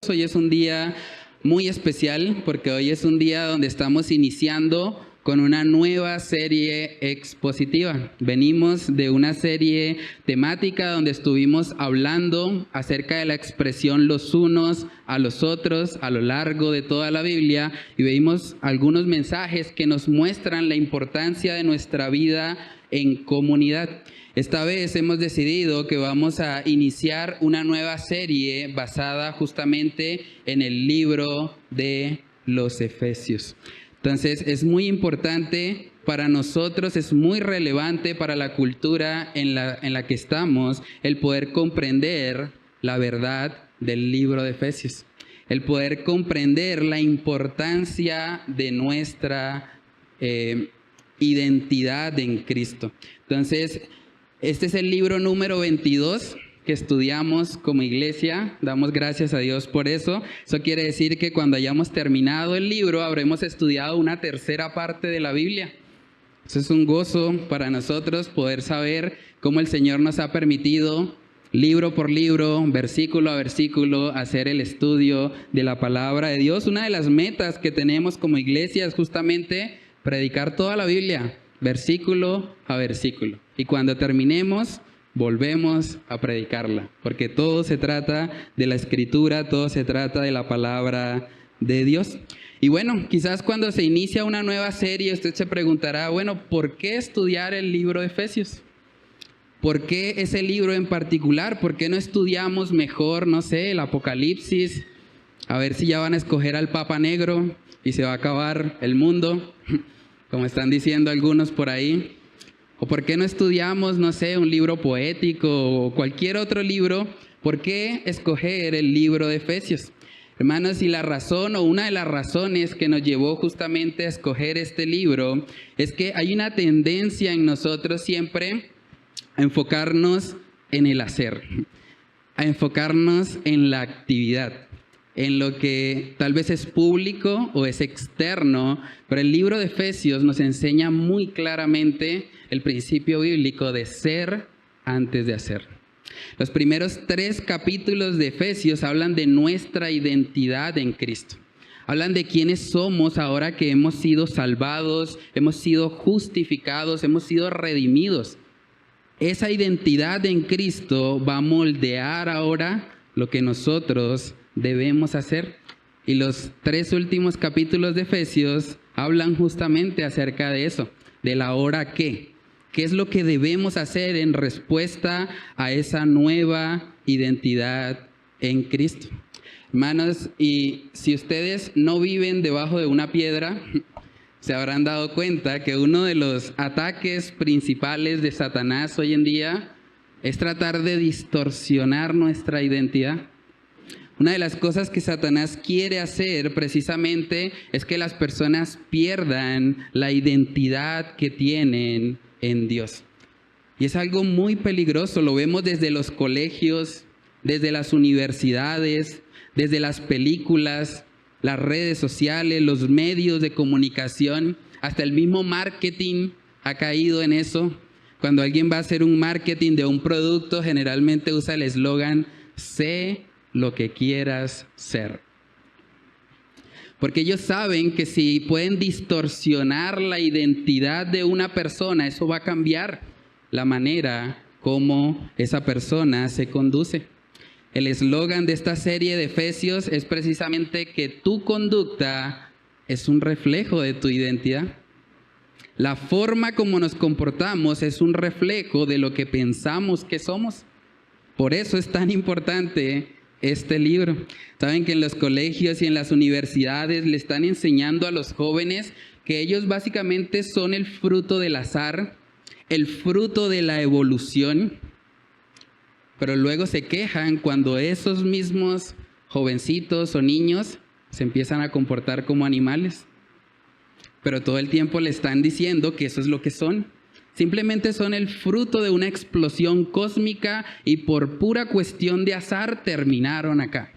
Hoy es un día muy especial porque hoy es un día donde estamos iniciando con una nueva serie expositiva. Venimos de una serie temática donde estuvimos hablando acerca de la expresión los unos a los otros a lo largo de toda la Biblia y vimos algunos mensajes que nos muestran la importancia de nuestra vida en comunidad. Esta vez hemos decidido que vamos a iniciar una nueva serie basada justamente en el libro de los Efesios. Entonces es muy importante para nosotros, es muy relevante para la cultura en la que estamos el poder comprender la verdad del libro de Efesios, el poder comprender la importancia de nuestra identidad en Cristo. Entonces, este es el libro número 22 que estudiamos como iglesia. Damos gracias a Dios por eso. Eso quiere decir que cuando hayamos terminado el libro, habremos estudiado una tercera parte de la Biblia. Eso es un gozo para nosotros poder saber cómo el Señor nos ha permitido, libro por libro, versículo a versículo, hacer el estudio de la palabra de Dios. Una de las metas que tenemos como iglesia es justamente predicar toda la Biblia, versículo a versículo. Y cuando terminemos, volvemos a predicarla, porque todo se trata de la Escritura, todo se trata de la palabra de Dios. Y bueno, quizás cuando se inicia una nueva serie, usted se preguntará, bueno, ¿por qué estudiar el libro de Efesios? ¿Por qué ese libro en particular? ¿Por qué no estudiamos mejor, no sé, el Apocalipsis? A ver si ya van a escoger al Papa Negro y se va a acabar el mundo, como están diciendo algunos por ahí. ¿O por qué no estudiamos, no sé, un libro poético o cualquier otro libro? ¿Por qué escoger el libro de Efesios? Hermanos, y la razón o una de las razones que nos llevó justamente a escoger este libro es que hay una tendencia en nosotros siempre a enfocarnos en el hacer, a enfocarnos en la actividad, en lo que tal vez es público o es externo, pero el libro de Efesios nos enseña muy claramente el principio bíblico de ser antes de hacer. Los primeros 3 capítulos de Efesios hablan de nuestra identidad en Cristo. Hablan de quiénes somos ahora que hemos sido salvados, hemos sido justificados, hemos sido redimidos. Esa identidad en Cristo va a moldear ahora lo que nosotros debemos hacer. Y los 3 últimos capítulos de Efesios hablan justamente acerca de eso, de la ahora qué. ¿Qué es lo que debemos hacer en respuesta a esa nueva identidad en Cristo? Hermanos, y si ustedes no viven debajo de una piedra, se habrán dado cuenta que uno de los ataques principales de Satanás hoy en día es tratar de distorsionar nuestra identidad. Una de las cosas que Satanás quiere hacer precisamente es que las personas pierdan la identidad que tienen en Dios. Y es algo muy peligroso, lo vemos desde los colegios, desde las universidades, desde las películas, las redes sociales, los medios de comunicación, hasta el mismo marketing ha caído en eso. Cuando alguien va a hacer un marketing de un producto, generalmente usa el eslogan, sé lo que quieras ser. Porque ellos saben que si pueden distorsionar la identidad de una persona, eso va a cambiar la manera como esa persona se conduce. El eslogan de esta serie de Efesios es precisamente que tu conducta es un reflejo de tu identidad. La forma como nos comportamos es un reflejo de lo que pensamos que somos. Por eso es tan importante este libro. Saben que en los colegios y en las universidades le están enseñando a los jóvenes que ellos básicamente son el fruto del azar, el fruto de la evolución, pero luego se quejan cuando esos mismos jovencitos o niños se empiezan a comportar como animales. Pero todo el tiempo le están diciendo que eso es lo que son. Simplemente son el fruto de una explosión cósmica y por pura cuestión de azar terminaron acá.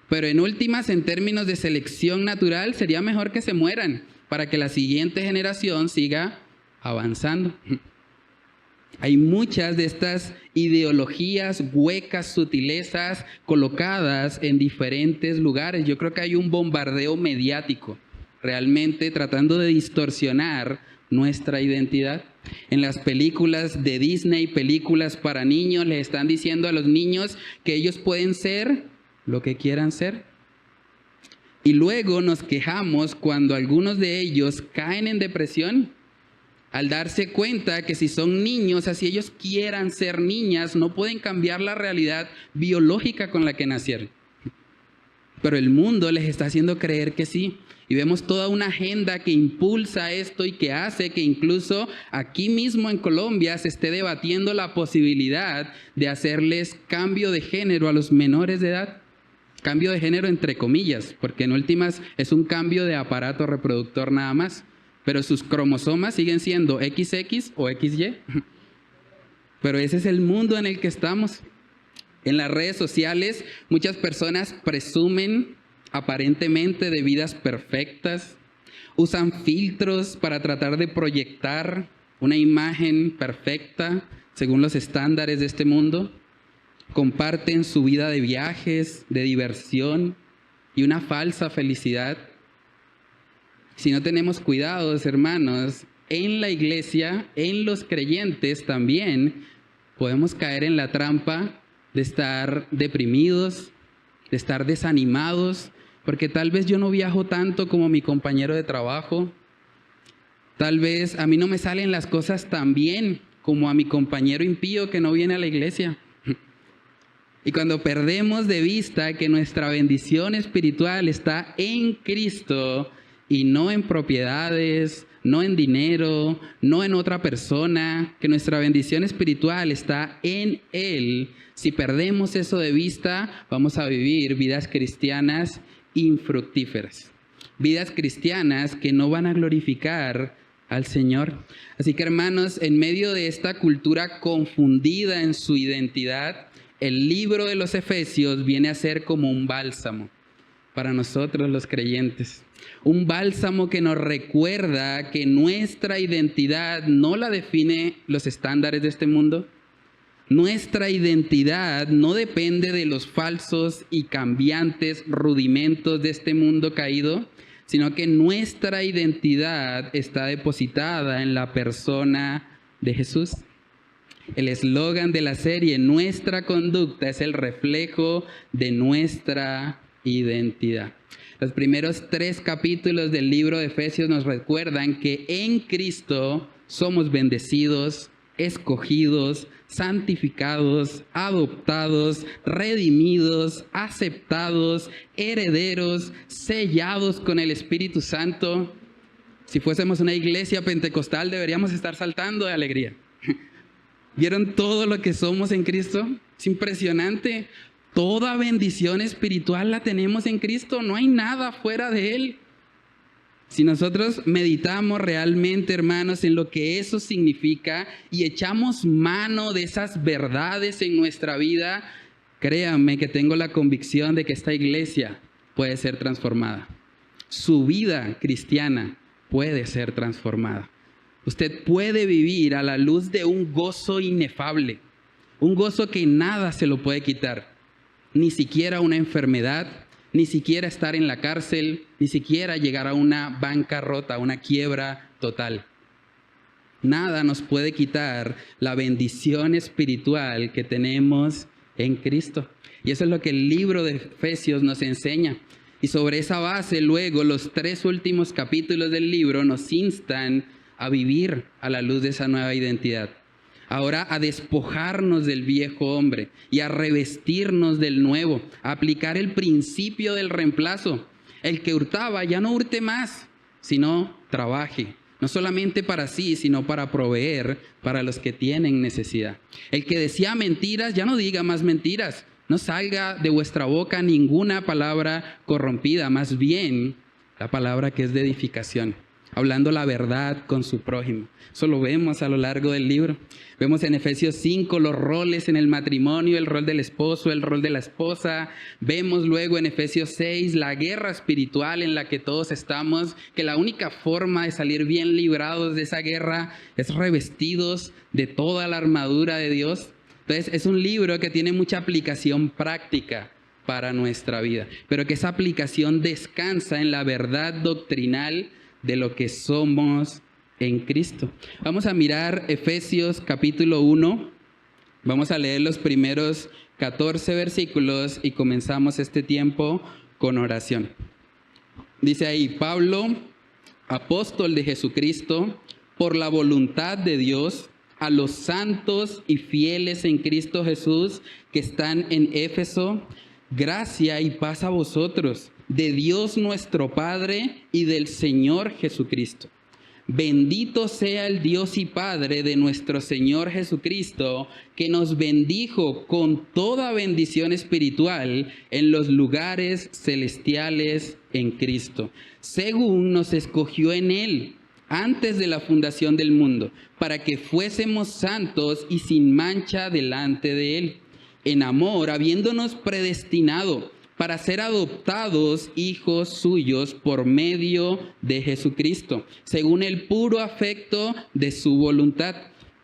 Pero en últimas, en términos de selección natural, sería mejor que se mueran para que la siguiente generación siga avanzando. Hay muchas de estas ideologías huecas, sutilezas, colocadas en diferentes lugares. Yo creo que hay un bombardeo mediático, realmente tratando de distorsionar nuestra identidad. En las películas de Disney, películas para niños, les están diciendo a los niños que ellos pueden ser lo que quieran ser. Y luego nos quejamos cuando algunos de ellos caen en depresión al darse cuenta que si son niños, así ellos quieran ser niñas, no pueden cambiar la realidad biológica con la que nacieron. Pero el mundo les está haciendo creer que sí. Y vemos toda una agenda que impulsa esto y que hace que incluso aquí mismo en Colombia se esté debatiendo la posibilidad de hacerles cambio de género a los menores de edad. Cambio de género entre comillas, porque en últimas es un cambio de aparato reproductor nada más. Pero sus cromosomas siguen siendo XX o XY. Pero ese es el mundo en el que estamos. En las redes sociales muchas personas presumen aparentemente de vidas perfectas. Usan filtros para tratar de proyectar una imagen perfecta según los estándares de este mundo. Comparten su vida de viajes, de diversión y una falsa felicidad. Si no tenemos cuidados, hermanos, en la iglesia, en los creyentes también, podemos caer en la trampa de estar deprimidos, de estar desanimados, porque tal vez yo no viajo tanto como mi compañero de trabajo. Tal vez a mí no me salen las cosas tan bien como a mi compañero impío que no viene a la iglesia. Y cuando perdemos de vista que nuestra bendición espiritual está en Cristo, y no en propiedades, no en dinero, no en otra persona, que nuestra bendición espiritual está en Él. Si perdemos eso de vista, vamos a vivir vidas cristianas infructíferas. Vidas cristianas que no van a glorificar al Señor. Así que, hermanos, en medio de esta cultura confundida en su identidad, el libro de los Efesios viene a ser como un bálsamo para nosotros los creyentes. Un bálsamo que nos recuerda que nuestra identidad no la define los estándares de este mundo. Nuestra identidad no depende de los falsos y cambiantes rudimentos de este mundo caído, sino que nuestra identidad está depositada en la persona de Jesús. El eslogan de la serie, nuestra conducta es el reflejo de nuestra identidad. Los primeros 3 capítulos del libro de Efesios nos recuerdan que en Cristo somos bendecidos, escogidos, santificados, adoptados, redimidos, aceptados, herederos, sellados con el Espíritu Santo. Si fuésemos una iglesia pentecostal deberíamos estar saltando de alegría. ¿Vieron todo lo que somos en Cristo? Es impresionante. Toda bendición espiritual la tenemos en Cristo, no hay nada fuera de Él. Si nosotros meditamos realmente, hermanos, en lo que eso significa y echamos mano de esas verdades en nuestra vida, créanme que tengo la convicción de que esta iglesia puede ser transformada. Su vida cristiana puede ser transformada. Usted puede vivir a la luz de un gozo inefable, un gozo que nada se lo puede quitar. Ni siquiera una enfermedad, ni siquiera estar en la cárcel, ni siquiera llegar a una bancarrota, una quiebra total. Nada nos puede quitar la bendición espiritual que tenemos en Cristo. Y eso es lo que el libro de Efesios nos enseña. Y sobre esa base, luego, los 3 últimos capítulos del libro nos instan a vivir a la luz de esa nueva identidad. Ahora a despojarnos del viejo hombre y a revestirnos del nuevo, a aplicar el principio del reemplazo. El que hurtaba ya no hurte más, sino trabaje, no solamente para sí, sino para proveer para los que tienen necesidad. El que decía mentiras, ya no diga más mentiras, no salga de vuestra boca ninguna palabra corrompida, más bien la palabra que es de edificación. hablando la verdad con su prójimo. Eso lo vemos a lo largo del libro. Vemos en Efesios 5 los roles en el matrimonio, el rol del esposo, el rol de la esposa. Vemos luego en Efesios 6 la guerra espiritual en la que todos estamos, que la única forma de salir bien librados de esa guerra es revestidos de toda la armadura de Dios. Entonces es un libro que tiene mucha aplicación práctica para nuestra vida, pero que esa aplicación descansa en la verdad doctrinal de lo que somos en Cristo. Vamos a mirar Efesios capítulo 1, vamos a leer los primeros 14 versículos y comenzamos este tiempo con oración. Dice ahí: Pablo, apóstol de Jesucristo, por la voluntad de Dios, a los santos y fieles en Cristo Jesús que están en Éfeso, gracia y paz a vosotros, de Dios nuestro Padre y del Señor Jesucristo. Bendito sea el Dios y Padre de nuestro Señor Jesucristo, que nos bendijo con toda bendición espiritual en los lugares celestiales en Cristo, según nos escogió en Él antes de la fundación del mundo, para que fuésemos santos y sin mancha delante de Él, en amor, habiéndonos predestinado para ser adoptados hijos suyos por medio de Jesucristo, según el puro afecto de su voluntad,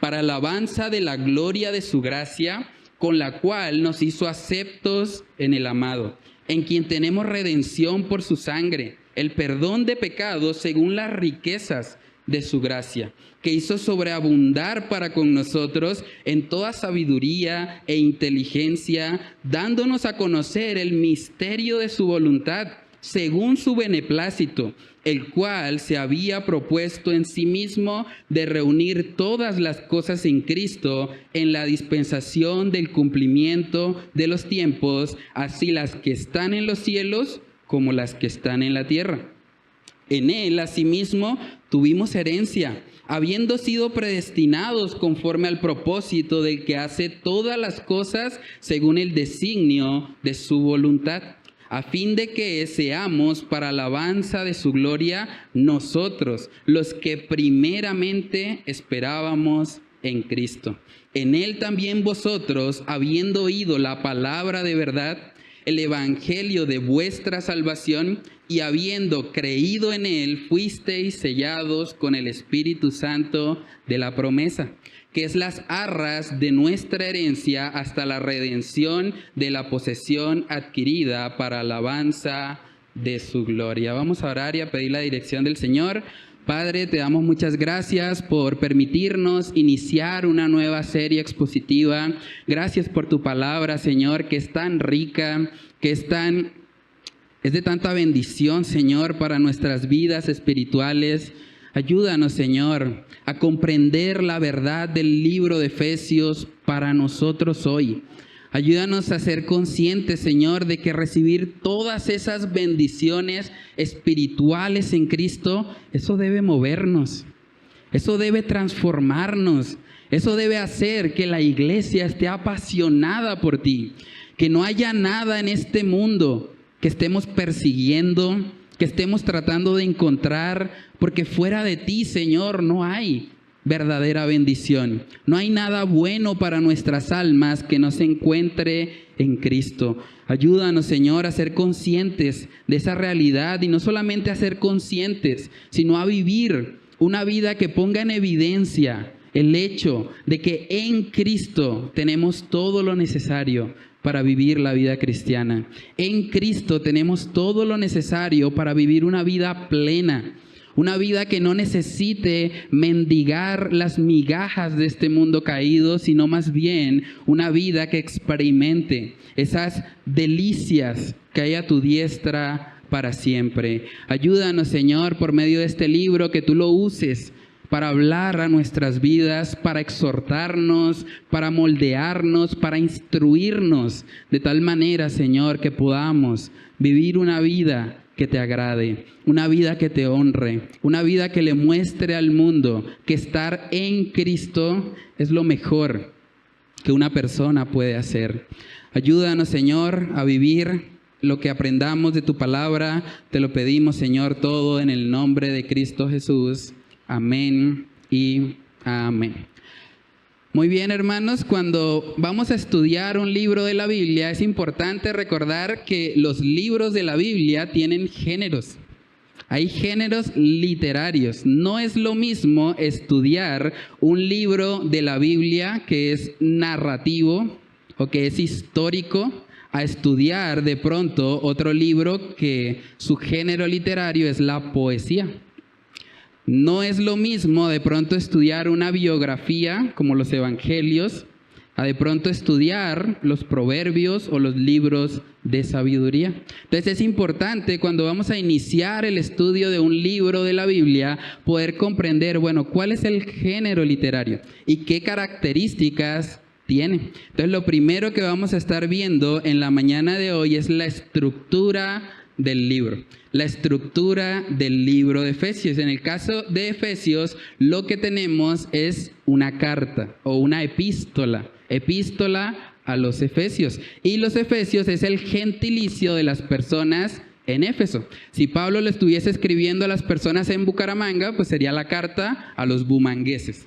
para alabanza de la gloria de su gracia, con la cual nos hizo aceptos en el amado, en quien tenemos redención por su sangre, el perdón de pecados según las riquezas de su gracia, que hizo sobreabundar para con nosotros en toda sabiduría e inteligencia, dándonos a conocer el misterio de su voluntad, según su beneplácito, el cual se había propuesto en sí mismo de reunir todas las cosas en Cristo en la dispensación del cumplimiento de los tiempos, así las que están en los cielos como las que están en la tierra. En Él, asimismo, tuvimos herencia, habiendo sido predestinados conforme al propósito del que hace todas las cosas según el designio de su voluntad, a fin de que seamos para alabanza de su gloria nosotros, los que primeramente esperábamos en Cristo. En Él también vosotros, habiendo oído la palabra de verdad, el evangelio de vuestra salvación, y habiendo creído en Él, fuisteis sellados con el Espíritu Santo de la promesa, que es las arras de nuestra herencia hasta la redención de la posesión adquirida para alabanza de su gloria. Vamos a orar y a pedir la dirección del Señor. Padre, te damos muchas gracias por permitirnos iniciar una nueva serie expositiva. Gracias por tu palabra, Señor, que es tan rica, que es de tanta bendición, Señor, para nuestras vidas espirituales. Ayúdanos, Señor, a comprender la verdad del libro de Efesios para nosotros hoy. Ayúdanos a ser conscientes, Señor, de que recibir todas esas bendiciones espirituales en Cristo, eso debe movernos, eso debe transformarnos, eso debe hacer que la iglesia esté apasionada por ti, que no haya nada en este mundo que estemos persiguiendo, que estemos tratando de encontrar, porque fuera de ti, Señor, no hay verdadera bendición. No hay nada bueno para nuestras almas que no se encuentre en Cristo. Ayúdanos, Señor, a ser conscientes de esa realidad, y no solamente a ser conscientes, sino a vivir una vida que ponga en evidencia el hecho de que en Cristo tenemos todo lo necesario para vivir la vida cristiana. En Cristo tenemos todo lo necesario para vivir una vida plena, una vida que no necesite mendigar las migajas de este mundo caído, sino más bien una vida que experimente esas delicias que hay a tu diestra para siempre. Ayúdanos, Señor, por medio de este libro, que tú lo uses para hablar a nuestras vidas, para exhortarnos, para moldearnos, para instruirnos, de tal manera, Señor, que podamos vivir una vida que te agrade, una vida que te honre, una vida que le muestre al mundo que estar en Cristo es lo mejor que una persona puede hacer. Ayúdanos, Señor, a vivir lo que aprendamos de tu palabra. Te lo pedimos, Señor, todo en el nombre de Cristo Jesús. Amén y amén. Muy bien, hermanos, cuando vamos a estudiar un libro de la Biblia, es importante recordar que los libros de la Biblia tienen géneros. Hay géneros literarios. No es lo mismo estudiar un libro de la Biblia que es narrativo o que es histórico, a estudiar de pronto otro libro que su género literario es la poesía. No es lo mismo de pronto estudiar una biografía como los evangelios, a de pronto estudiar los proverbios o los libros de sabiduría. Entonces es importante cuando vamos a iniciar el estudio de un libro de la Biblia poder comprender, bueno, cuál es el género literario y qué características tiene. Entonces lo primero que vamos a estar viendo en la mañana de hoy es la estructura del libro. La estructura del libro de Efesios. En el caso de Efesios, lo que tenemos es una carta o una epístola. Epístola a los Efesios. Y los Efesios es el gentilicio de las personas en Éfeso. Si Pablo le estuviese escribiendo a las personas en Bucaramanga, pues sería la carta a los bumangueses.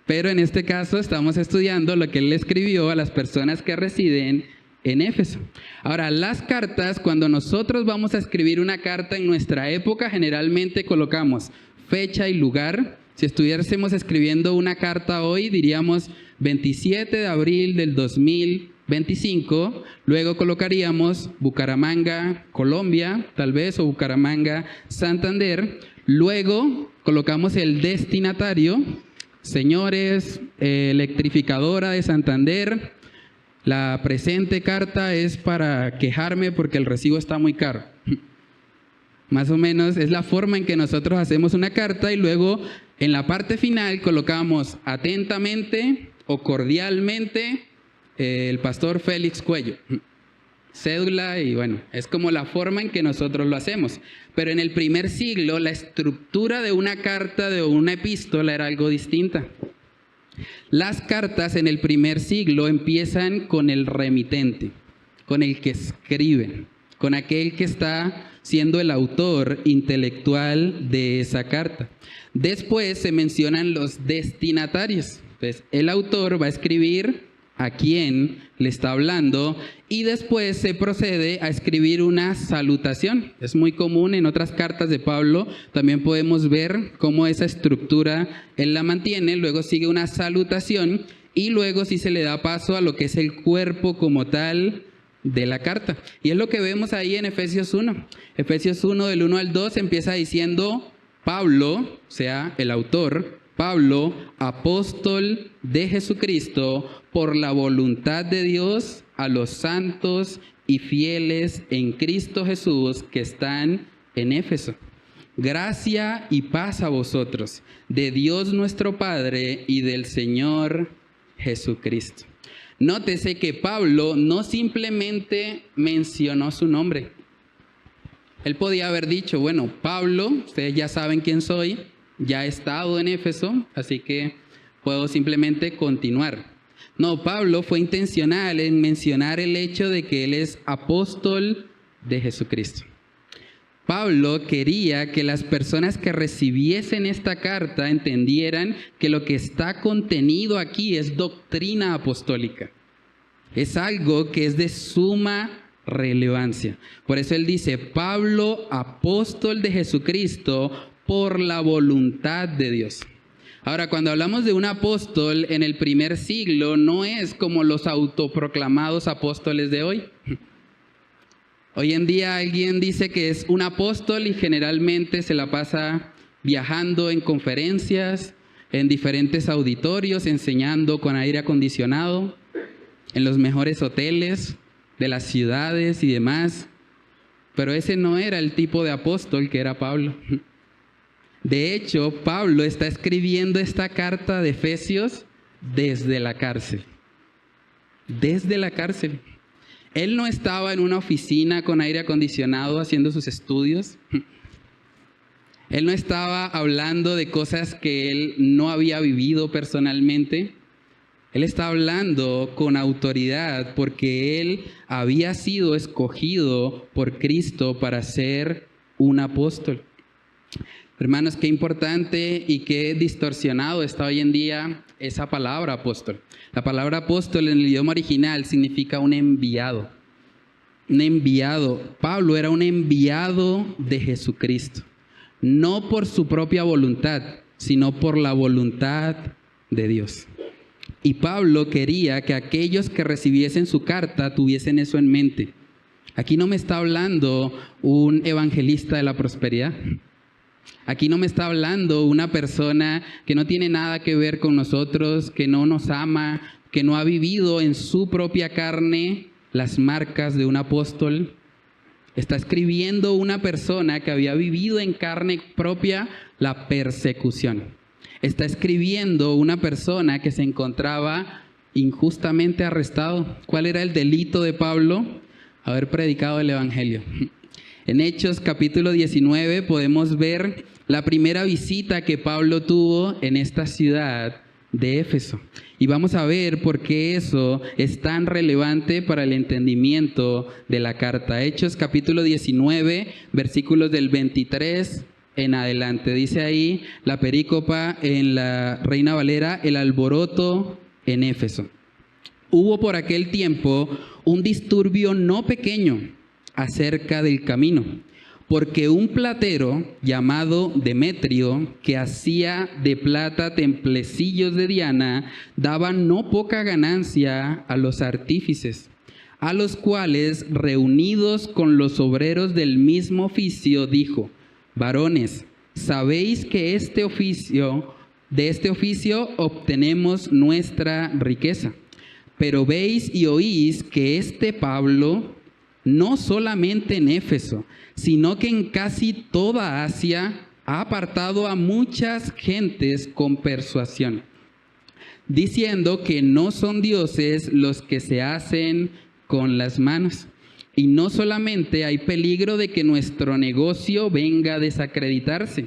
Pero en este caso estamos estudiando lo que él le escribió a las personas que residen en Éfeso. Ahora, las cartas, cuando nosotros vamos a escribir una carta en nuestra época, generalmente colocamos fecha y lugar. Si estuviésemos escribiendo una carta hoy, diríamos 27 de abril del 2025, luego colocaríamos Bucaramanga, Colombia, tal vez, o Bucaramanga, Santander. Luego colocamos el destinatario, señores, electrificadora de Santander. La presente carta es para quejarme porque el recibo está muy caro. Más o menos es la forma en que nosotros hacemos una carta y luego en la parte final colocamos atentamente o cordialmente el pastor Félix Cuello. Cédula y bueno, es como la forma en que nosotros lo hacemos. Pero en el primer siglo la estructura de una carta, de una epístola era algo distinta. Las cartas en el primer siglo empiezan con el remitente, con el que escribe, con aquel que está siendo el autor intelectual de esa carta. Después se mencionan los destinatarios. Entonces, el autor va a escribir a quién le está hablando y después se procede a escribir una salutación. Es muy común en otras cartas de Pablo, también podemos ver cómo esa estructura él la mantiene, luego sigue una salutación y luego sí se le da paso a lo que es el cuerpo como tal de la carta. Y es lo que vemos ahí en Efesios 1. Efesios 1 del 1 al 2 empieza diciendo Pablo, o sea, el autor, Pablo, apóstol de Jesucristo, por la voluntad de Dios, a los santos y fieles en Cristo Jesús que están en Éfeso. Gracia y paz a vosotros, de Dios nuestro Padre y del Señor Jesucristo. Nótese que Pablo no simplemente mencionó su nombre. Él podía haber dicho, bueno, Pablo, ustedes ya saben quién soy, ya he estado en Éfeso, así que puedo simplemente continuar. No, Pablo fue intencional en mencionar el hecho de que él es apóstol de Jesucristo. Pablo quería que las personas que recibiesen esta carta entendieran que lo que está contenido aquí es doctrina apostólica. Es algo que es de suma relevancia. Por eso él dice, Pablo, apóstol de Jesucristo, por la voluntad de Dios. Ahora, cuando hablamos de un apóstol en el primer siglo, no es como los autoproclamados apóstoles de hoy. Hoy en día alguien dice que es un apóstol y generalmente se la pasa viajando en conferencias, en diferentes auditorios, enseñando con aire acondicionado, en los mejores hoteles de las ciudades y demás. Pero ese no era el tipo de apóstol que era Pablo. De hecho, Pablo está escribiendo esta carta de Efesios desde la cárcel. Desde la cárcel. Él no estaba en una oficina con aire acondicionado haciendo sus estudios. Él no estaba hablando de cosas que él no había vivido personalmente. Él está hablando con autoridad porque él había sido escogido por Cristo para ser un apóstol. Hermanos, qué importante y qué distorsionado está hoy en día esa palabra apóstol. La palabra apóstol en el idioma original significa un enviado. Un enviado. Pablo era un enviado de Jesucristo. No por su propia voluntad, sino por la voluntad de Dios. Y Pablo quería que aquellos que recibiesen su carta tuviesen eso en mente. Aquí no me está hablando un evangelista de la prosperidad. Aquí no me está hablando una persona que no tiene nada que ver con nosotros, que no nos ama, que no ha vivido en su propia carne las marcas de un apóstol. Está escribiendo una persona que había vivido en carne propia la persecución. Está escribiendo una persona que se encontraba injustamente arrestado. ¿Cuál era el delito de Pablo? Haber predicado el evangelio. En Hechos capítulo 19 podemos ver la primera visita que Pablo tuvo en esta ciudad de Éfeso. Y vamos a ver por qué eso es tan relevante para el entendimiento de la carta. Hechos capítulo 19, versículos del 23 en adelante. Dice ahí la perícopa en la Reina Valera, el alboroto en Éfeso. Hubo por aquel tiempo un disturbio no pequeño acerca del camino, porque un platero llamado Demetrio, que hacía de plata templecillos de Diana, daba no poca ganancia a los artífices, a los cuales, reunidos con los obreros del mismo oficio, dijo: varones, sabéis que de este oficio obtenemos nuestra riqueza. Pero veis y oís que este Pablo, no solamente en Éfeso, sino que en casi toda Asia, ha apartado a muchas gentes con persuasión, diciendo que no son dioses los que se hacen con las manos. Y no solamente hay peligro de que nuestro negocio venga a desacreditarse,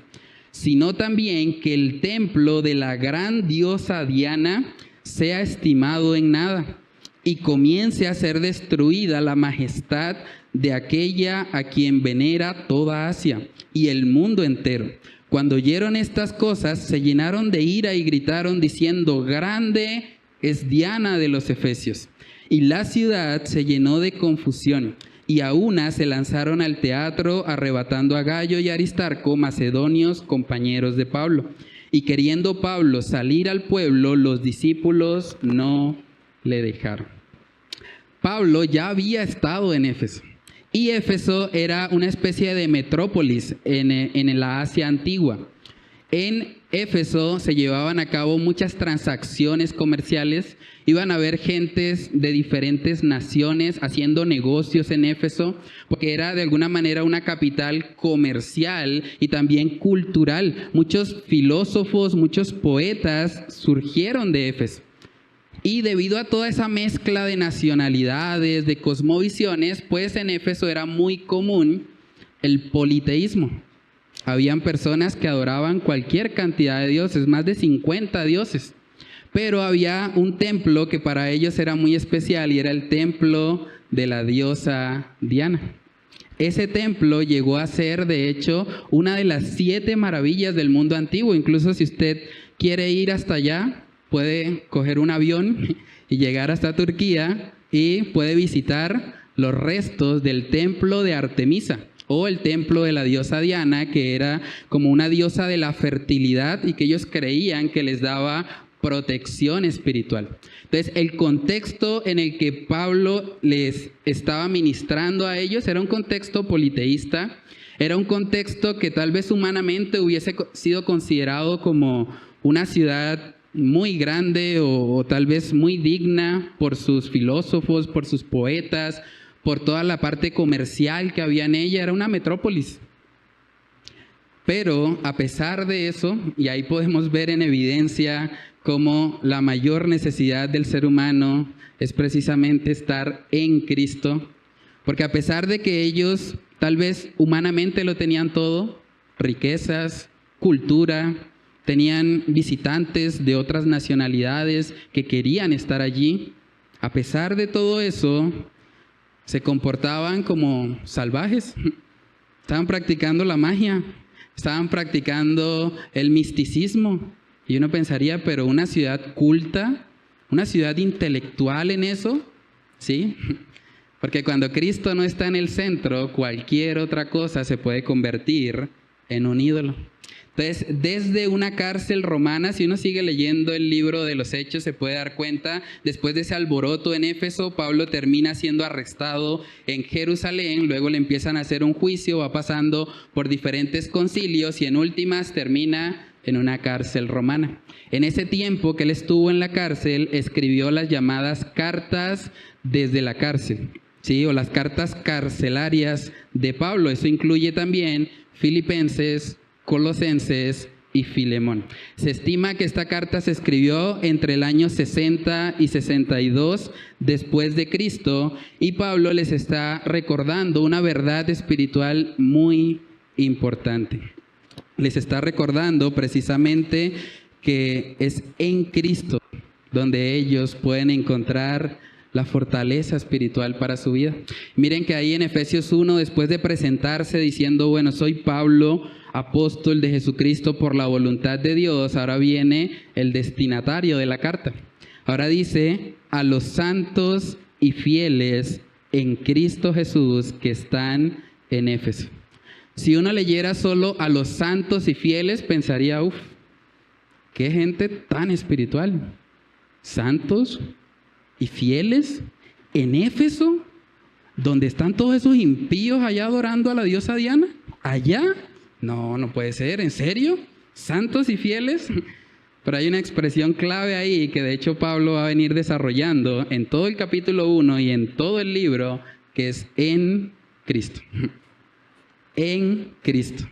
sino también que el templo de la gran diosa Diana sea estimado en nada y comience a ser destruida la majestad de aquella a quien venera toda Asia y el mundo entero. Cuando oyeron estas cosas, se llenaron de ira y gritaron diciendo: grande es Diana de los Efesios. Y la ciudad se llenó de confusión, y a una se lanzaron al teatro, arrebatando a Gayo y Aristarco, macedonios, compañeros de Pablo. Y queriendo Pablo salir al pueblo, los discípulos no le dejaron. Pablo ya había estado en Éfeso. Y Éfeso era una especie de metrópolis en la Asia antigua. En Éfeso se llevaban a cabo muchas transacciones comerciales. Iban a haber gentes de diferentes naciones haciendo negocios en Éfeso, porque era de alguna manera una capital comercial y también cultural. Muchos filósofos, muchos poetas surgieron de Éfeso. Y debido a toda esa mezcla de nacionalidades, de cosmovisiones, pues en Éfeso era muy común el politeísmo. Habían personas que adoraban cualquier cantidad de dioses, más de 50 dioses. Pero había un templo que para ellos era muy especial y era el templo de la diosa Diana. Ese templo llegó a ser, de hecho, una de las 7 maravillas del mundo antiguo. Incluso si usted quiere ir hasta allá, puede coger un avión y llegar hasta Turquía y puede visitar los restos del templo de Artemisa o el templo de la diosa Diana, que era como una diosa de la fertilidad y que ellos creían que les daba protección espiritual. Entonces, el contexto en el que Pablo les estaba ministrando a ellos era un contexto politeísta, era un contexto que tal vez humanamente hubiese sido considerado como una ciudad muy grande o tal vez muy digna por sus filósofos, por sus poetas, por toda la parte comercial que había en ella. Era una metrópolis. Pero a pesar de eso, y ahí podemos ver en evidencia cómo la mayor necesidad del ser humano es precisamente estar en Cristo, porque a pesar de que ellos tal vez humanamente lo tenían todo, riquezas, cultura, Tenían visitantes de otras nacionalidades que querían estar allí. A pesar de todo eso, se comportaban como salvajes. Estaban practicando la magia, estaban practicando el misticismo. Y uno pensaría, pero una ciudad culta, una ciudad intelectual en eso, ¿sí? Porque cuando Cristo no está en el centro, cualquier otra cosa se puede convertir en un ídolo. Entonces, desde una cárcel romana, si uno sigue leyendo el libro de los Hechos, se puede dar cuenta, después de ese alboroto en Éfeso, Pablo termina siendo arrestado en Jerusalén, luego le empiezan a hacer un juicio, va pasando por diferentes concilios y en últimas termina en una cárcel romana. En ese tiempo que él estuvo en la cárcel, escribió las llamadas cartas desde la cárcel, ¿sí? O las cartas carcelarias de Pablo. Eso incluye también Filipenses, Colosenses y Filemón. Se estima que esta carta se escribió entre el año 60 y 62 después de Cristo y Pablo les está recordando una verdad espiritual muy importante. Les está recordando precisamente que es en Cristo donde ellos pueden encontrar la fortaleza espiritual para su vida. Miren que ahí en Efesios 1, después de presentarse diciendo, bueno, soy Pablo, apóstol de Jesucristo por la voluntad de Dios, ahora viene el destinatario de la carta. Ahora dice, a los santos y fieles en Cristo Jesús que están en Éfeso. Si uno leyera solo a los santos y fieles, pensaría, qué gente tan espiritual. Santos y fieles en Éfeso, donde están todos esos impíos allá adorando a la diosa Diana. ¿Allá? No puede ser. ¿En serio? ¿Santos y fieles? Pero hay una expresión clave ahí que de hecho Pablo va a venir desarrollando en todo el capítulo 1 y en todo el libro, que es en Cristo. En Cristo.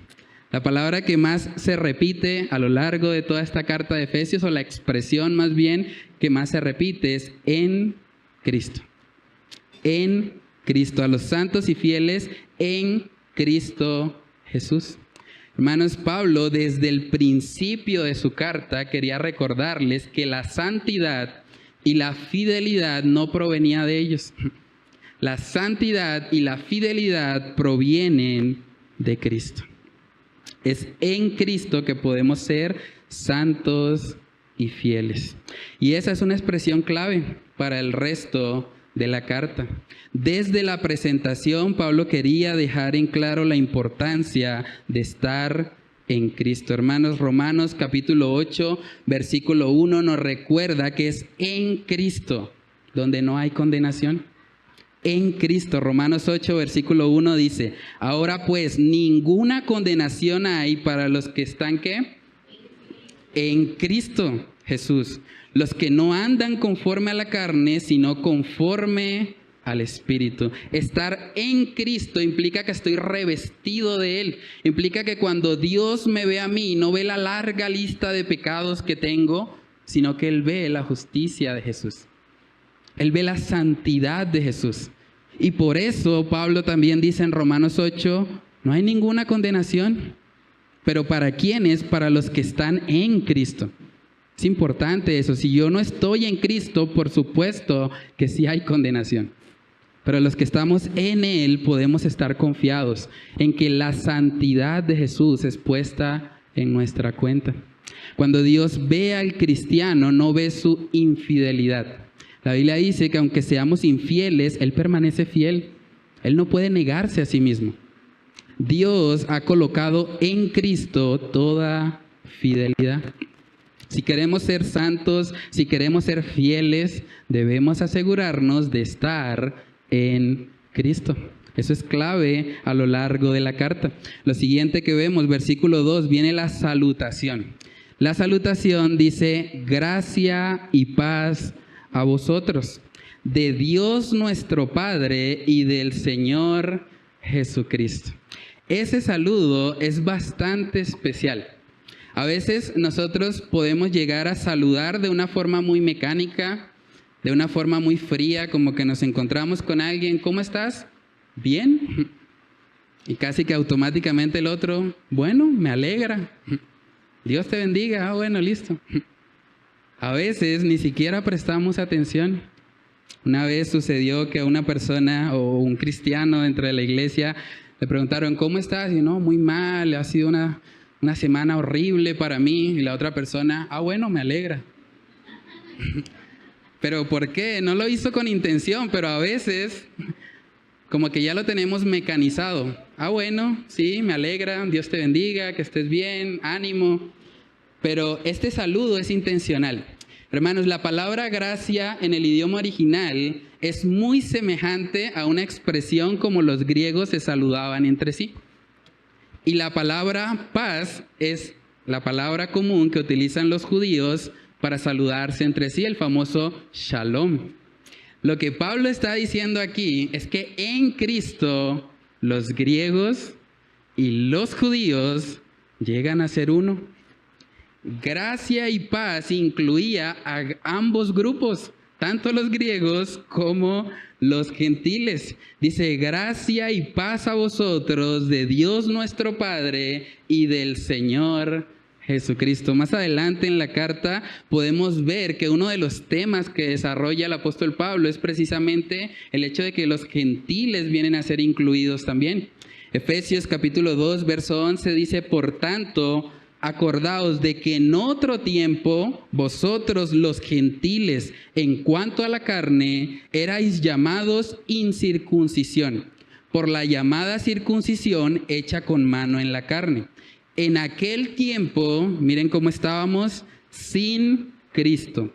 La palabra que más se repite a lo largo de toda esta carta de Efesios, o la expresión más bien que más se repite, es en Cristo. En Cristo, a los santos y fieles en Cristo Jesús. Hermanos, Pablo desde el principio de su carta quería recordarles que la santidad y la fidelidad no provenía de ellos. La santidad y la fidelidad provienen de Cristo. Es en Cristo que podemos ser santos y fieles. Y esa es una expresión clave para el resto de la carta. Desde la presentación, Pablo quería dejar en claro la importancia de estar en Cristo. Hermanos, Romanos capítulo 8, versículo 1 nos recuerda que es en Cristo donde no hay condenación. En Cristo, Romanos 8, versículo 1 dice, ahora pues ninguna condenación hay para los que están, ¿qué? En Cristo Jesús. Los que no andan conforme a la carne, sino conforme al Espíritu. Estar en Cristo implica que estoy revestido de Él. Implica que cuando Dios me ve a mí, no ve la larga lista de pecados que tengo, sino que Él ve la justicia de Jesús. Él ve la santidad de Jesús. Y por eso Pablo también dice en Romanos 8, no hay ninguna condenación. Pero ¿para quiénes? Para los que están en Cristo. Es importante eso. Si yo no estoy en Cristo, por supuesto que sí hay condenación. Pero los que estamos en Él podemos estar confiados en que la santidad de Jesús es puesta en nuestra cuenta. Cuando Dios ve al cristiano, no ve su infidelidad. La Biblia dice que aunque seamos infieles, Él permanece fiel. Él no puede negarse a sí mismo. Dios ha colocado en Cristo toda fidelidad. Si queremos ser santos, si queremos ser fieles, debemos asegurarnos de estar en Cristo. Eso es clave a lo largo de la carta. Lo siguiente que vemos, versículo 2, viene la salutación. La salutación dice, gracia y paz a vosotros, de Dios nuestro Padre y del Señor Jesucristo. Ese saludo es bastante especial. A veces nosotros podemos llegar a saludar de una forma muy mecánica, de una forma muy fría, como que nos encontramos con alguien, ¿cómo estás? ¿Bien? Y casi que automáticamente el otro, bueno, me alegra. Dios te bendiga, bueno, listo. A veces ni siquiera prestamos atención. Una vez sucedió que a una persona o un cristiano dentro de la iglesia le preguntaron, ¿cómo estás? Y no, muy mal, ha sido una semana horrible para mí. Y la otra persona, bueno, me alegra. ¿Pero por qué? No lo hizo con intención, pero a veces como que ya lo tenemos mecanizado. Bueno, sí, me alegra, Dios te bendiga, que estés bien, ánimo. Pero este saludo es intencional. Hermanos, la palabra gracia en el idioma original es muy semejante a una expresión como los griegos se saludaban entre sí. Y la palabra paz es la palabra común que utilizan los judíos para saludarse entre sí, el famoso shalom. Lo que Pablo está diciendo aquí es que en Cristo los griegos y los judíos llegan a ser uno. Gracia y paz incluía a ambos grupos, tanto los griegos como los gentiles. Dice, gracia y paz a vosotros de Dios nuestro Padre y del Señor Jesucristo. Más adelante en la carta podemos ver que uno de los temas que desarrolla el apóstol Pablo es precisamente el hecho de que los gentiles vienen a ser incluidos también. Efesios capítulo 2, verso 11 dice, por tanto, acordaos de que en otro tiempo vosotros los gentiles en cuanto a la carne erais llamados incircuncisión por la llamada circuncisión hecha con mano en la carne. En aquel tiempo, miren cómo estábamos, sin Cristo,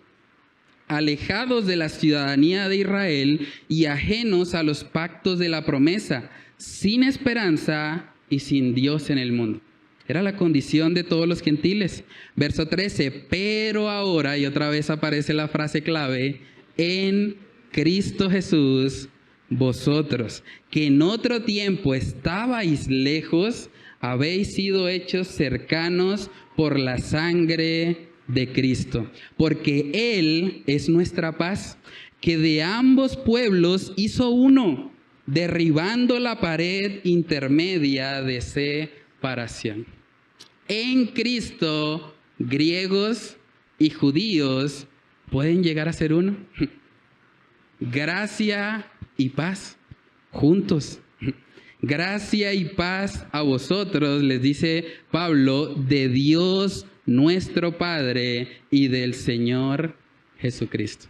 alejados de la ciudadanía de Israel y ajenos a los pactos de la promesa, sin esperanza y sin Dios en el mundo. Era la condición de todos los gentiles. Verso 13, pero ahora, y otra vez aparece la frase clave, en Cristo Jesús, vosotros, que en otro tiempo estabais lejos, habéis sido hechos cercanos por la sangre de Cristo, porque Él es nuestra paz, que de ambos pueblos hizo uno, derribando la pared intermedia de separación. En Cristo, griegos y judíos pueden llegar a ser uno. Gracia y paz juntos. Gracia y paz a vosotros, les dice Pablo, de Dios nuestro Padre y del Señor Jesucristo.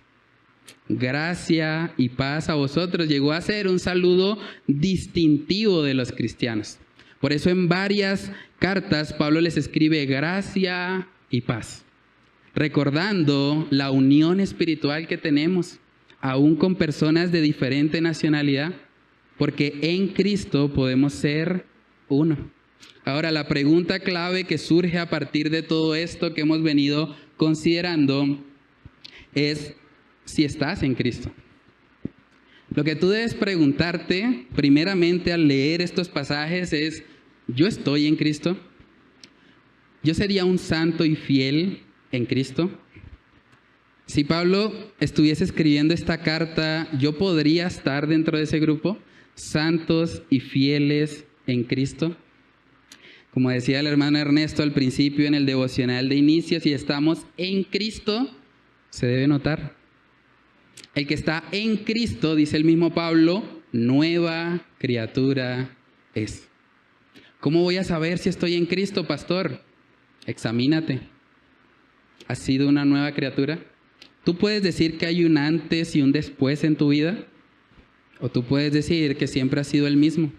Gracia y paz a vosotros llegó a ser un saludo distintivo de los cristianos. Por eso en varias cartas Pablo les escribe gracia y paz, recordando la unión espiritual que tenemos, aún con personas de diferente nacionalidad, porque en Cristo podemos ser uno. Ahora, la pregunta clave que surge a partir de todo esto que hemos venido considerando es si estás en Cristo. Lo que tú debes preguntarte primeramente al leer estos pasajes es, ¿yo estoy en Cristo? ¿Yo sería un santo y fiel en Cristo? Si Pablo estuviese escribiendo esta carta, ¿yo podría estar dentro de ese grupo? Santos y fieles en Cristo. Como decía el hermano Ernesto al principio en el devocional de inicio, si estamos en Cristo, se debe notar. El que está en Cristo, dice el mismo Pablo, nueva criatura es. ¿Cómo voy a saber si estoy en Cristo, pastor? Examínate. ¿Has sido una nueva criatura? ¿Tú puedes decir que hay un antes y un después en tu vida? ¿O tú puedes decir que siempre has sido el mismo?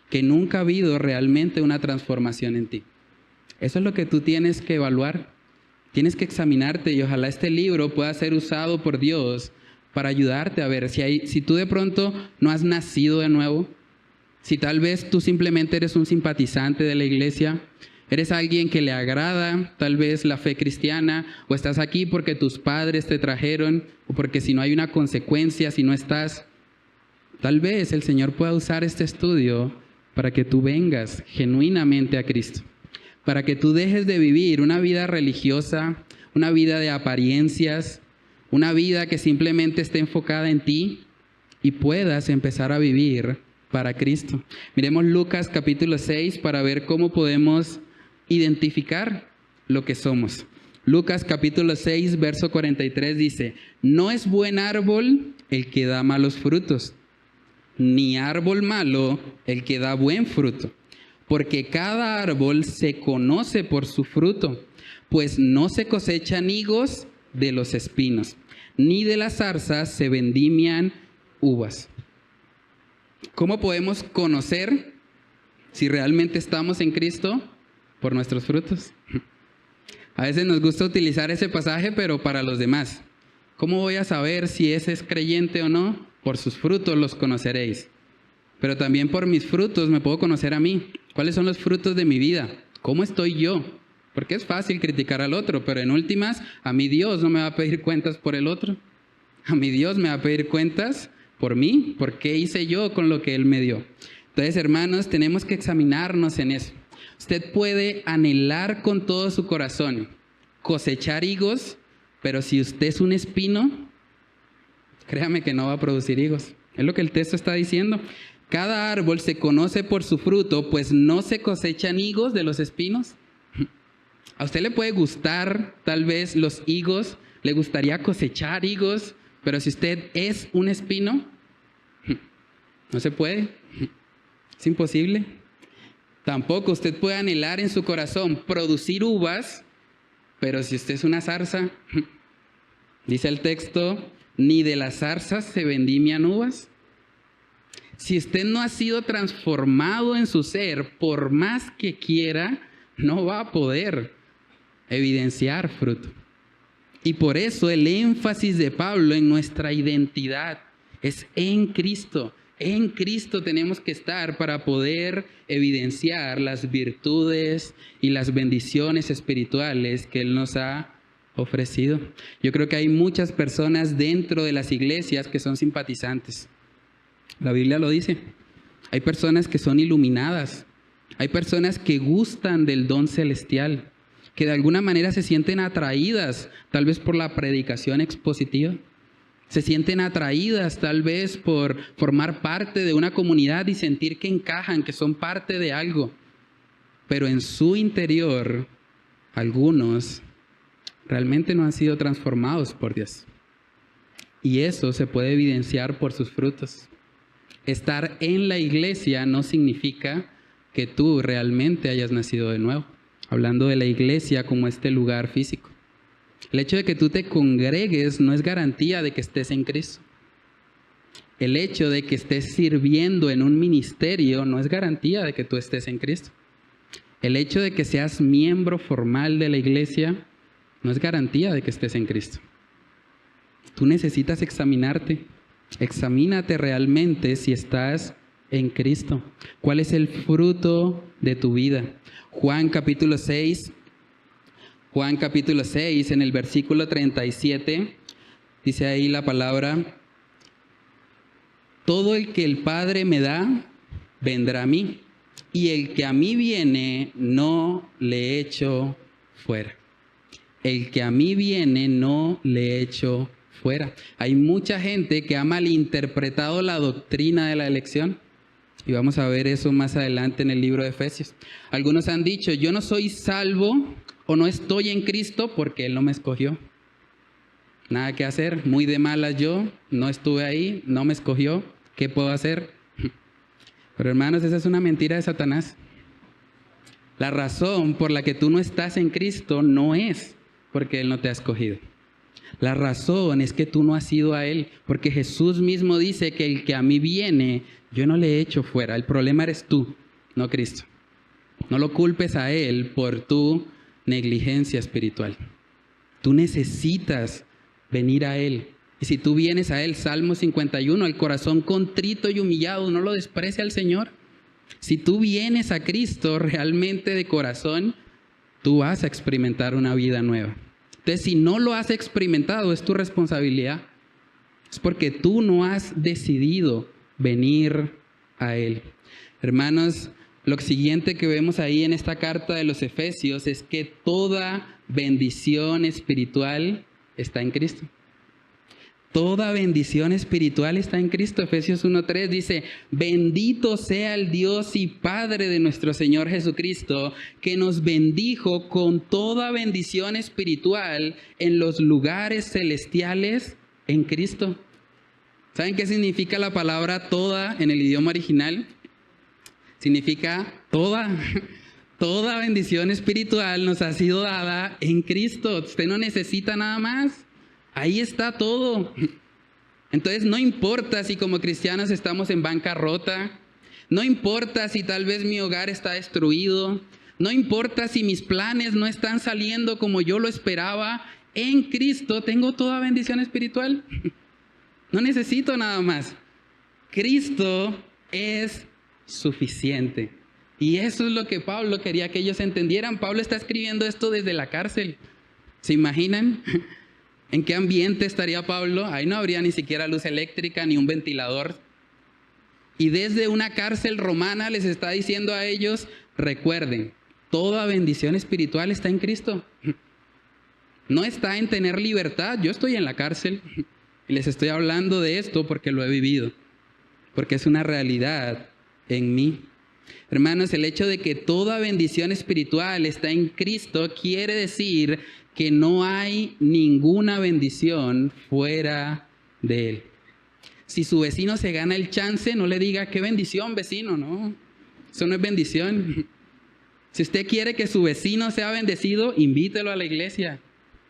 Que nunca ha habido realmente una transformación en ti. Eso es lo que tú tienes que evaluar. Tienes que examinarte y ojalá este libro pueda ser usado por Dios para ayudarte a ver si tú de pronto no has nacido de nuevo. Si tal vez tú simplemente eres un simpatizante de la iglesia, eres alguien que le agrada tal vez la fe cristiana, o estás aquí porque tus padres te trajeron, o porque si no hay una consecuencia, si no estás, tal vez el Señor pueda usar este estudio para que tú vengas genuinamente a Cristo, para que tú dejes de vivir una vida religiosa, una vida de apariencias, una vida que simplemente esté enfocada en ti y puedas empezar a vivir para Cristo. Miremos Lucas capítulo 6 para ver cómo podemos identificar lo que somos. Lucas capítulo 6, verso 43 dice, no es buen árbol el que da malos frutos, ni árbol malo el que da buen fruto, porque cada árbol se conoce por su fruto, pues no se cosechan higos de los espinos, ni de las zarzas se vendimian uvas. ¿Cómo podemos conocer si realmente estamos en Cristo? Por nuestros frutos. A veces nos gusta utilizar ese pasaje, pero para los demás. ¿Cómo voy a saber si ese es creyente o no? Por sus frutos los conoceréis. Pero también por mis frutos me puedo conocer a mí. ¿Cuáles son los frutos de mi vida? ¿Cómo estoy yo? Porque es fácil criticar al otro, pero en últimas, a mí Dios no me va a pedir cuentas por el otro. A mí Dios me va a pedir cuentas por mí, por qué hice yo con lo que Él me dio. Entonces, hermanos, tenemos que examinarnos en eso. Usted puede anhelar con todo su corazón cosechar higos, pero si usted es un espino, créame que no va a producir higos. Es lo que el texto está diciendo. Cada árbol se conoce por su fruto, pues no se cosechan higos de los espinos. A usted le puede gustar tal vez los higos, le gustaría cosechar higos, pero si usted es un espino, no se puede. Es imposible. Tampoco usted puede anhelar en su corazón producir uvas, pero si usted es una zarza, dice el texto, ni de las zarzas se vendimian uvas. Si usted no ha sido transformado en su ser, por más que quiera, no va a poder evidenciar fruto. Y por eso el énfasis de Pablo en nuestra identidad es en Cristo. En Cristo tenemos que estar para poder evidenciar las virtudes y las bendiciones espirituales que Él nos ha ofrecido. Yo creo que hay muchas personas dentro de las iglesias que son simpatizantes. La Biblia lo dice. Hay personas que son iluminadas. Hay personas que gustan del don celestial, que de alguna manera se sienten atraídas, tal vez por la predicación expositiva. Se sienten atraídas tal vez por formar parte de una comunidad y sentir que encajan, que son parte de algo. Pero en su interior, algunos realmente no han sido transformados por Dios. Y eso se puede evidenciar por sus frutos. Estar en la iglesia no significa que tú realmente hayas nacido de nuevo. Hablando de la iglesia como este lugar físico. El hecho de que tú te congregues no es garantía de que estés en Cristo. El hecho de que estés sirviendo en un ministerio no es garantía de que tú estés en Cristo. El hecho de que seas miembro formal de la iglesia no es garantía de que estés en Cristo. Tú necesitas examinarte. Examínate realmente si estás en Cristo. ¿Cuál es el fruto de tu vida? Juan capítulo 6, en el versículo 37, dice ahí la palabra, todo el que el Padre me da, vendrá a mí, y el que a mí viene, no le echo fuera. El que a mí viene, no le echo fuera. Hay mucha gente que ha malinterpretado la doctrina de la elección. Y vamos a ver eso más adelante en el libro de Efesios. Algunos han dicho, yo no soy salvo o no estoy en Cristo porque Él no me escogió. Nada que hacer, muy de malas yo, no estuve ahí, no me escogió, ¿qué puedo hacer? Pero hermanos, esa es una mentira de Satanás. La razón por la que tú no estás en Cristo no es porque Él no te ha escogido. La razón es que tú no has ido a Él, porque Jesús mismo dice que el que a mí viene, yo no le echo fuera. El problema eres tú, no Cristo. No lo culpes a Él por tu negligencia espiritual. Tú necesitas venir a Él. Y si tú vienes a Él, Salmo 51, el corazón contrito y humillado, no lo desprecia al Señor. Si tú vienes a Cristo realmente de corazón, tú vas a experimentar una vida nueva. Entonces, si no lo has experimentado, es tu responsabilidad. Es porque tú no has decidido venir a Él. Hermanos, lo siguiente que vemos ahí en esta carta de los Efesios es que toda bendición espiritual está en Cristo. Toda bendición espiritual está en Cristo. Efesios 1:3 dice, bendito sea el Dios y Padre de nuestro Señor Jesucristo, que nos bendijo con toda bendición espiritual en los lugares celestiales en Cristo. ¿Saben qué significa la palabra toda en el idioma original? Significa toda. Toda bendición espiritual nos ha sido dada en Cristo. Usted no necesita nada más. Ahí está todo. Entonces no importa si como cristianos estamos en bancarrota, no importa si tal vez mi hogar está destruido, no importa si mis planes no están saliendo como yo lo esperaba, en Cristo tengo toda bendición espiritual. No necesito nada más. Cristo es suficiente. Y eso es lo que Pablo quería que ellos entendieran. Pablo está escribiendo esto desde la cárcel. ¿Se imaginan? ¿En qué ambiente estaría Pablo? Ahí no habría ni siquiera luz eléctrica ni un ventilador. Y desde una cárcel romana les está diciendo a ellos, recuerden, toda bendición espiritual está en Cristo. No está en tener libertad. Yo estoy en la cárcel y les estoy hablando de esto porque lo he vivido, porque es una realidad en mí. Hermanos, el hecho de que toda bendición espiritual está en Cristo quiere decir que no hay ninguna bendición fuera de Él. Si su vecino se gana el chance, no le diga, qué bendición, vecino, no. Eso no es bendición. Si usted quiere que su vecino sea bendecido, invítelo a la iglesia,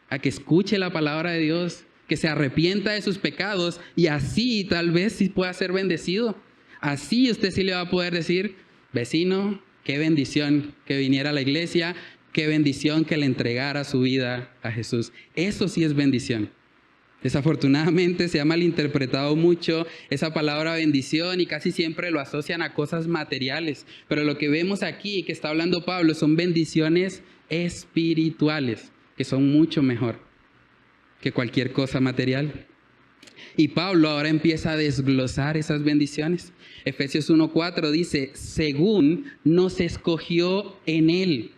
a que escuche la palabra de Dios, que se arrepienta de sus pecados y así tal vez sí pueda ser bendecido. Así usted sí le va a poder decir, vecino, qué bendición que viniera a la iglesia, qué bendición que le entregara su vida a Jesús. Eso sí es bendición. Desafortunadamente se ha malinterpretado mucho esa palabra bendición y casi siempre lo asocian a cosas materiales. Pero lo que vemos aquí, que está hablando Pablo, son bendiciones espirituales, que son mucho mejor que cualquier cosa material. Y Pablo ahora empieza a desglosar esas bendiciones. Efesios 1:4 dice, según nos escogió en Él,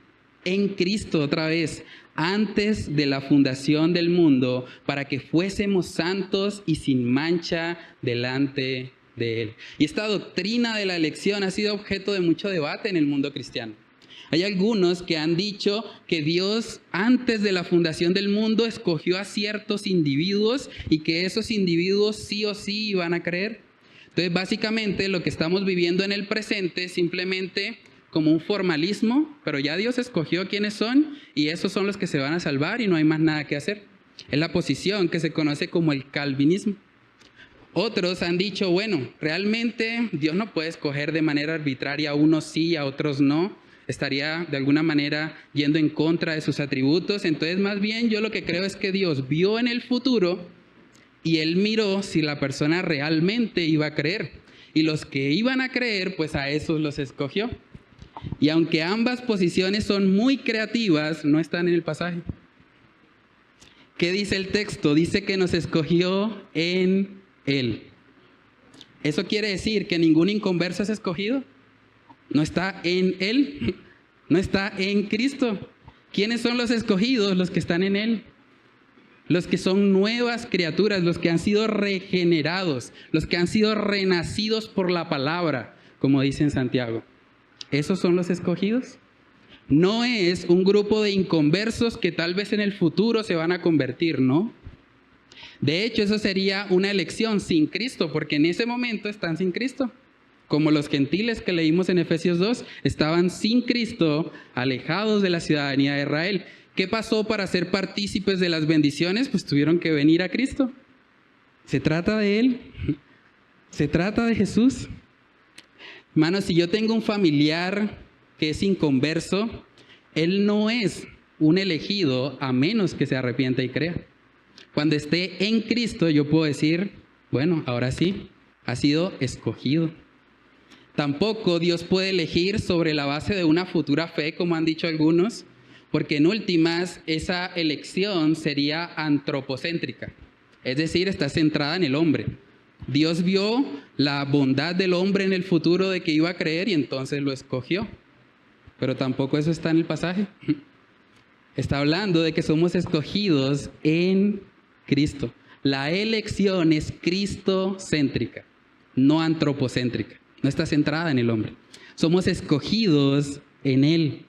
en Cristo otra vez, antes de la fundación del mundo, para que fuésemos santos y sin mancha delante de Él. Y esta doctrina de la elección ha sido objeto de mucho debate en el mundo cristiano. Hay algunos que han dicho que Dios antes de la fundación del mundo escogió a ciertos individuos y que esos individuos sí o sí iban a creer. Entonces básicamente lo que estamos viviendo en el presente es simplemente como un formalismo, pero ya Dios escogió quiénes son y esos son los que se van a salvar y no hay más nada que hacer. Es la posición que se conoce como el calvinismo. Otros han dicho, bueno, realmente Dios no puede escoger de manera arbitraria a unos sí y a otros no. Estaría de alguna manera yendo en contra de sus atributos. Entonces más bien yo lo que creo es que Dios vio en el futuro y Él miró si la persona realmente iba a creer. Y los que iban a creer, pues a esos los escogió. Y aunque ambas posiciones son muy creativas, no están en el pasaje. ¿Qué dice el texto? Dice que nos escogió en Él. ¿Eso quiere decir que ningún inconverso es escogido? No está en Él, no está en Cristo. ¿Quiénes son los escogidos? Los que están en Él. Los que son nuevas criaturas, los que han sido regenerados, los que han sido renacidos por la palabra, como dice en Santiago. ¿Esos son los escogidos? No es un grupo de inconversos que tal vez en el futuro se van a convertir, ¿no? De hecho, eso sería una elección sin Cristo, porque en ese momento están sin Cristo. Como los gentiles que leímos en Efesios 2, estaban sin Cristo, alejados de la ciudadanía de Israel. ¿Qué pasó para ser partícipes de las bendiciones? Pues tuvieron que venir a Cristo. ¿Se trata de Él? ¿Se trata de Jesús? Hermanos, si yo tengo un familiar que es inconverso, él no es un elegido a menos que se arrepienta y crea. Cuando esté en Cristo, yo puedo decir, bueno, ahora sí, ha sido escogido. Tampoco Dios puede elegir sobre la base de una futura fe, como han dicho algunos, porque en últimas esa elección sería antropocéntrica, es decir, está centrada en el hombre. Dios vio la bondad del hombre en el futuro de que iba a creer y entonces lo escogió. Pero tampoco eso está en el pasaje. Está hablando de que somos escogidos en Cristo. La elección es cristocéntrica, no antropocéntrica. No está centrada en el hombre. Somos escogidos en Él.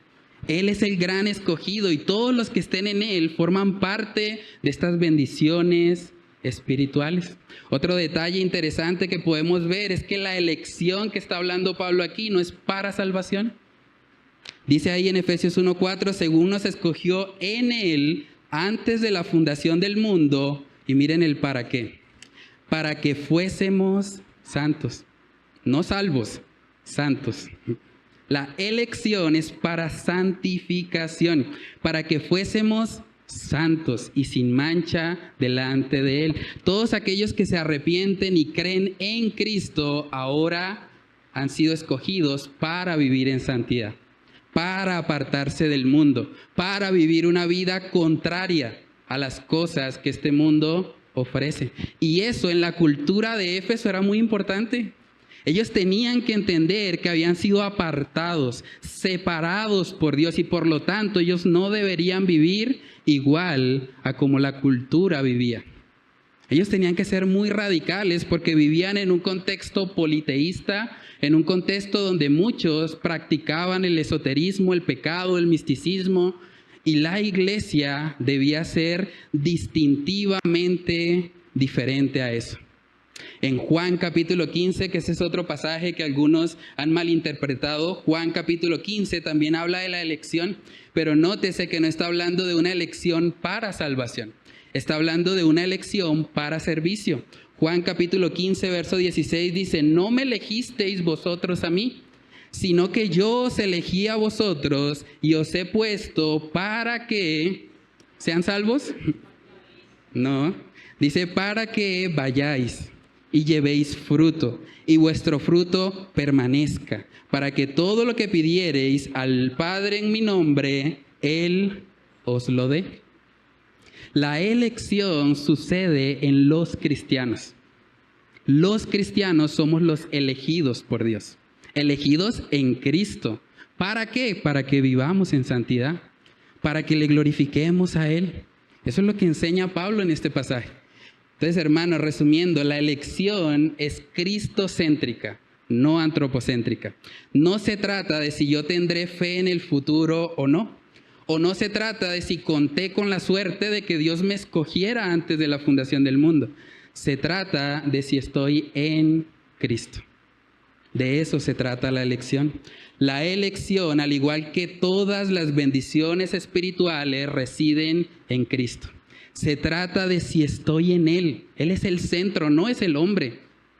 Él es el gran escogido y todos los que estén en Él forman parte de estas bendiciones espirituales. Otro detalle interesante que podemos ver es que la elección que está hablando Pablo aquí no es para salvación. Dice ahí en Efesios 1:4, según nos escogió en Él antes de la fundación del mundo, y miren el para qué. Para que fuésemos santos, no salvos, santos. La elección es para santificación, para que fuésemos santos y sin mancha delante de Él. Todos aquellos que se arrepienten y creen en Cristo ahora han sido escogidos para vivir en santidad, para apartarse del mundo, para vivir una vida contraria a las cosas que este mundo ofrece. Y eso en la cultura de Éfeso era muy importante. Ellos tenían que entender que habían sido apartados, separados por Dios y por lo tanto ellos no deberían vivir igual a como la cultura vivía. Ellos tenían que ser muy radicales porque vivían en un contexto politeísta, en un contexto donde muchos practicaban el esoterismo, el pecado, el misticismo, y la iglesia debía ser distintivamente diferente a eso. En Juan capítulo 15, que ese es otro pasaje que algunos han malinterpretado, Juan capítulo 15 también habla de la elección, pero nótese que no está hablando de una elección para salvación, está hablando de una elección para servicio. Juan capítulo 15, verso 16 dice, no me elegisteis vosotros a mí, sino que yo os elegí a vosotros y os he puesto para que sean salvos. No, dice para que vayáis y llevéis fruto, y vuestro fruto permanezca, para que todo lo que pidiereis al Padre en mi nombre, Él os lo dé. La elección sucede en los cristianos. Los cristianos somos los elegidos por Dios, elegidos en Cristo. ¿Para qué? Para que vivamos en santidad, para que le glorifiquemos a Él. Eso es lo que enseña Pablo en este pasaje. Entonces, hermanos, resumiendo, la elección es cristocéntrica, no antropocéntrica. No se trata de si yo tendré fe en el futuro o no se trata de si conté con la suerte de que Dios me escogiera antes de la fundación del mundo. Se trata de si estoy en Cristo. De eso se trata la elección. La elección, al igual que todas las bendiciones espirituales, residen en Cristo. Se trata de si estoy en Él. Él es el centro, no es el hombre,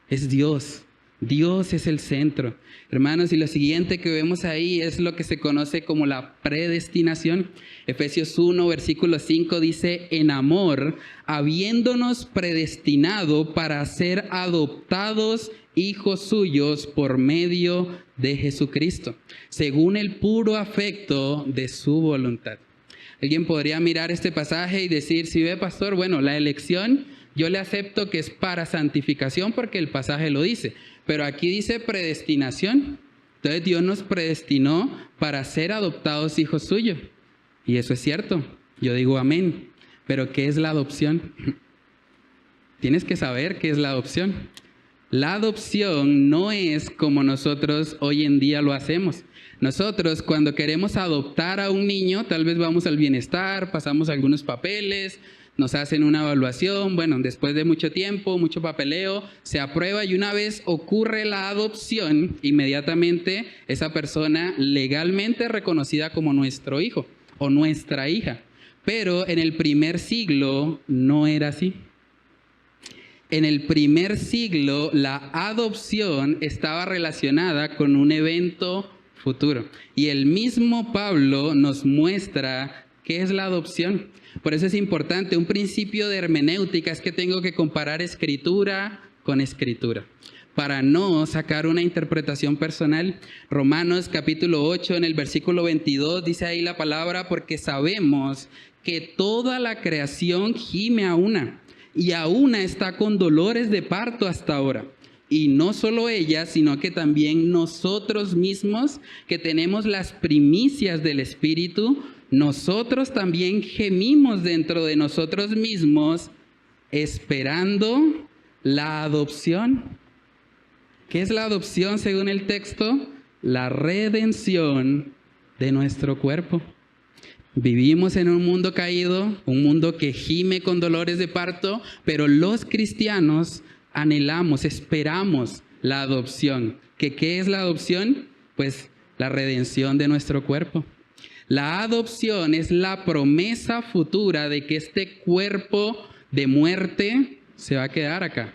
es Dios. Dios es el centro. Hermanos, y lo siguiente que vemos ahí es lo que se conoce como la predestinación. Efesios 1, versículo 5 dice, en amor, habiéndonos predestinado para ser adoptados hijos suyos por medio de Jesucristo, según el puro afecto de su voluntad. Alguien podría mirar este pasaje y decir, si ve, pastor, bueno, la elección yo le acepto que es para santificación porque el pasaje lo dice, pero aquí dice predestinación. Entonces Dios nos predestinó para ser adoptados hijos suyos. Y eso es cierto, yo digo amén. Pero ¿qué es la adopción? Tienes que saber qué es la adopción. La adopción no es como nosotros hoy en día lo hacemos. Nosotros cuando queremos adoptar a un niño, tal vez vamos al bienestar, pasamos algunos papeles, nos hacen una evaluación, bueno, después de mucho tiempo, mucho papeleo, se aprueba y una vez ocurre la adopción, inmediatamente esa persona legalmente es reconocida como nuestro hijo o nuestra hija. Pero en el primer siglo no era así. En el primer siglo la adopción estaba relacionada con un evento futuro. Y el mismo Pablo nos muestra qué es la adopción. Por eso es importante, un principio de hermenéutica es que tengo que comparar escritura con escritura, para no sacar una interpretación personal. Romanos capítulo 8 en el versículo 22 dice ahí la palabra, porque sabemos que toda la creación gime a una, y a una está con dolores de parto hasta ahora. Y no solo ella, sino que también nosotros mismos, que tenemos las primicias del Espíritu, nosotros también gemimos dentro de nosotros mismos esperando la adopción. ¿Qué es la adopción según el texto? La redención de nuestro cuerpo. Vivimos en un mundo caído, un mundo que gime con dolores de parto, pero los cristianos anhelamos, esperamos la adopción. ¿Qué es la adopción? Pues la redención de nuestro cuerpo. La adopción es la promesa futura de que este cuerpo de muerte se va a quedar acá.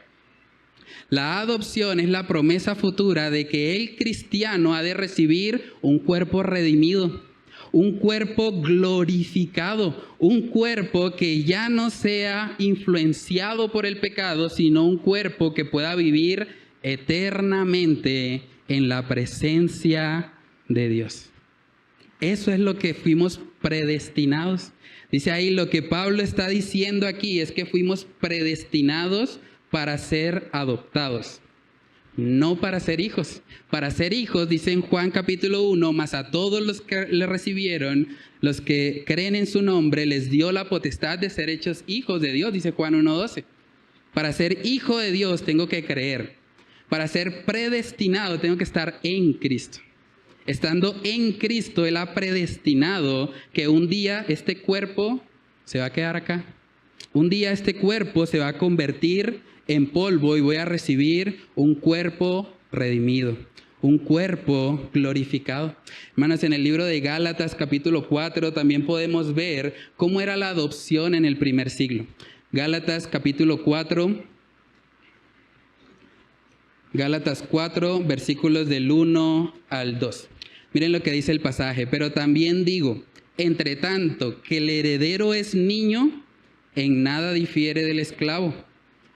La adopción es la promesa futura de que el cristiano ha de recibir un cuerpo redimido, un cuerpo glorificado, un cuerpo que ya no sea influenciado por el pecado, sino un cuerpo que pueda vivir eternamente en la presencia de Dios. Eso es lo que fuimos predestinados. Dice ahí, lo que Pablo está diciendo aquí es que fuimos predestinados para ser adoptados, no para ser hijos. Para ser hijos, dice en Juan capítulo 1, mas a todos los que le recibieron, los que creen en su nombre, les dio la potestad de ser hechos hijos de Dios, dice Juan 1:12. Para ser hijo de Dios tengo que creer. Para ser predestinado tengo que estar en Cristo. Estando en Cristo, Él ha predestinado que un día este cuerpo se va a quedar acá. Un día este cuerpo se va a convertir en polvo y voy a recibir un cuerpo redimido, un cuerpo glorificado. Hermanos, en el libro de Gálatas capítulo 4 también podemos ver cómo era la adopción en el primer siglo. Gálatas capítulo 4, Gálatas 4, versículos del 1 al 2. Miren lo que dice el pasaje. Pero también digo, entre tanto que el heredero es niño, en nada difiere del esclavo,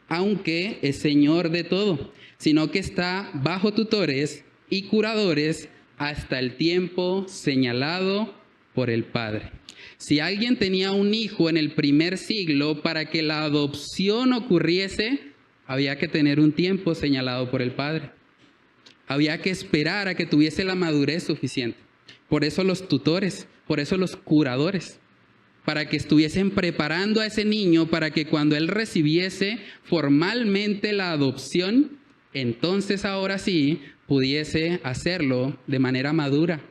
aunque es señor de todo, sino que está bajo tutores y curadores hasta el tiempo señalado por el Padre. Si alguien tenía un hijo en el primer siglo, para que la adopción ocurriese, había que tener un tiempo señalado por el Padre. Había que esperar a que tuviese la madurez suficiente. Por eso los tutores, por eso los curadores, para que estuviesen preparando a ese niño para que cuando él recibiese formalmente la adopción, entonces ahora sí pudiese hacerlo de manera madura,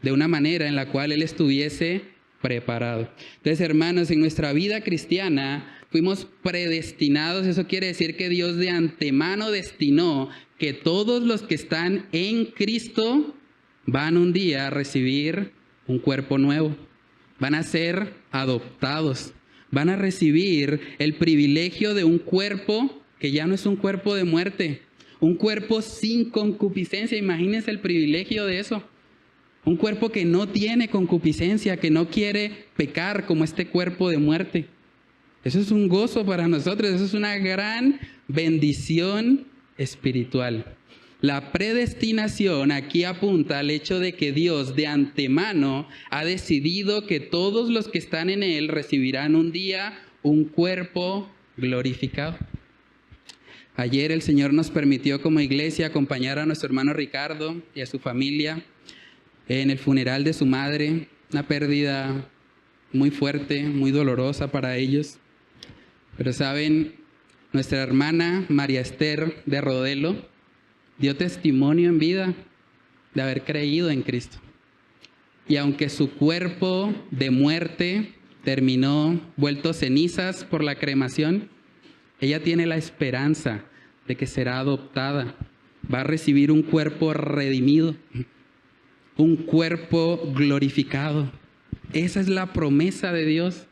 de una manera en la cual él estuviese preparado. Entonces, hermanos, en nuestra vida cristiana fuimos predestinados. Eso quiere decir que Dios de antemano destinó que todos los que están en Cristo van un día a recibir un cuerpo nuevo. Van a ser adoptados. Van a recibir el privilegio de un cuerpo que ya no es un cuerpo de muerte. Un cuerpo sin concupiscencia. Imagínense el privilegio de eso. Un cuerpo que no tiene concupiscencia, que no quiere pecar como este cuerpo de muerte. Eso es un gozo para nosotros. Eso es una gran bendición espiritual. La predestinación aquí apunta al hecho de que Dios de antemano ha decidido que todos los que están en Él recibirán un día un cuerpo glorificado. Ayer el Señor nos permitió como iglesia acompañar a nuestro hermano Ricardo y a su familia en el funeral de su madre, una pérdida muy fuerte, muy dolorosa para ellos. Pero saben, nuestra hermana María Esther de Rodelo dio testimonio en vida de haber creído en Cristo. Y aunque su cuerpo de muerte terminó vuelto cenizas por la cremación, ella tiene la esperanza de que será adoptada. Va a recibir un cuerpo redimido, un cuerpo glorificado. Esa es la promesa de Dios.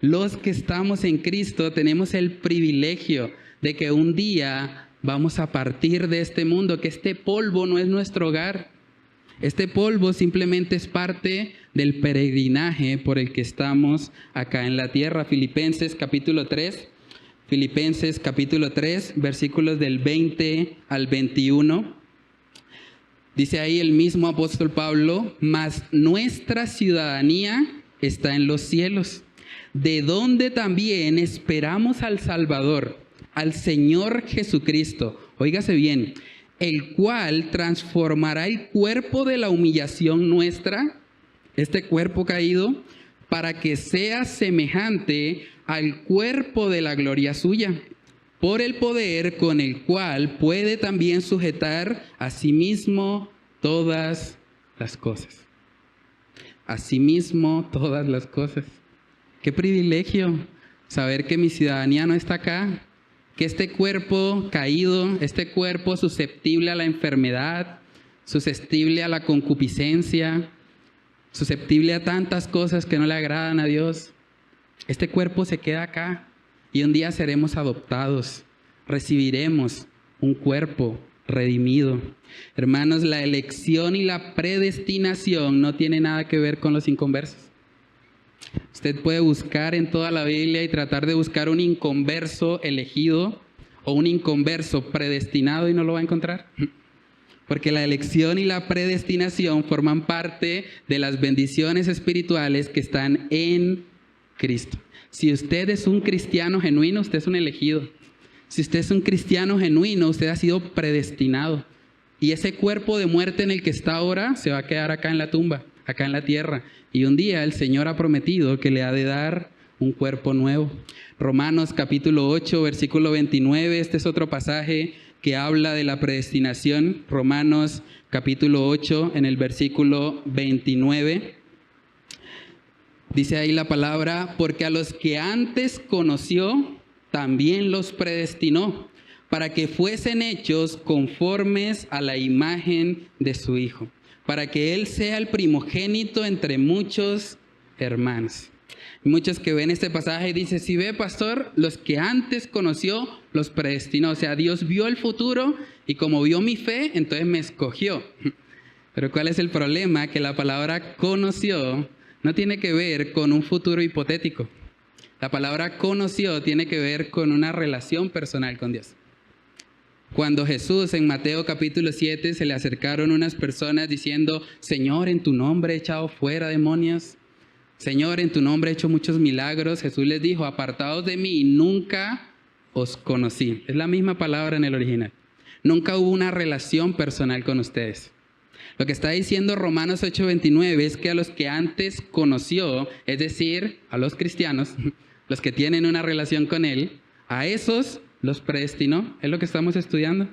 Los que estamos en Cristo tenemos el privilegio de que un día vamos a partir de este mundo, que este polvo no es nuestro hogar. Este polvo simplemente es parte del peregrinaje por el que estamos acá en la tierra. Filipenses capítulo 3, versículos del 20 al 21. Dice ahí el mismo apóstol Pablo, mas nuestra ciudadanía está en los cielos, de donde también esperamos al Salvador, al Señor Jesucristo. Óigase bien, el cual transformará el cuerpo de la humillación nuestra, este cuerpo caído, para que sea semejante al cuerpo de la gloria suya, por el poder con el cual puede también sujetar a sí mismo todas las cosas. A sí mismo todas las cosas. Qué privilegio saber que mi ciudadanía no está acá, que este cuerpo caído, este cuerpo susceptible a la enfermedad, susceptible a la concupiscencia, susceptible a tantas cosas que no le agradan a Dios, este cuerpo se queda acá y un día seremos adoptados, recibiremos un cuerpo redimido. Hermanos, la elección y la predestinación no tiene nada que ver con los inconversos. Usted puede buscar en toda la Biblia y tratar de buscar un inconverso elegido o un inconverso predestinado y no lo va a encontrar. Porque la elección y la predestinación forman parte de las bendiciones espirituales que están en Cristo. Si usted es un cristiano genuino, usted es un elegido. Si usted es un cristiano genuino, usted ha sido predestinado. Y ese cuerpo de muerte en el que está ahora se va a quedar acá en la tumba, acá en la tierra. Y un día el Señor ha prometido que le ha de dar un cuerpo nuevo. Romanos capítulo 8, versículo 29. Este es otro pasaje que habla de la predestinación. Romanos capítulo 8, en el versículo 29. Dice ahí la palabra, porque a los que antes conoció, también los predestinó, para que fuesen hechos conformes a la imagen de su Hijo, para que Él sea el primogénito entre muchos hermanos. Muchos que ven este pasaje y dicen, si ve, pastor, los que antes conoció, los predestinó. O sea, Dios vio el futuro y como vio mi fe, entonces me escogió. Pero ¿cuál es el problema? Que la palabra conoció no tiene que ver con un futuro hipotético. La palabra conoció tiene que ver con una relación personal con Dios. Cuando Jesús en Mateo capítulo 7 se le acercaron unas personas diciendo, Señor, en tu nombre he echado fuera demonios. Señor, en tu nombre he hecho muchos milagros. Jesús les dijo, apartados de mí, nunca os conocí. Es la misma palabra en el original. Nunca hubo una relación personal con ustedes. Lo que está diciendo Romanos 8:29 es que a los que antes conoció, es decir, a los cristianos, los que tienen una relación con Él, a esos los predestinó. Es lo que estamos estudiando.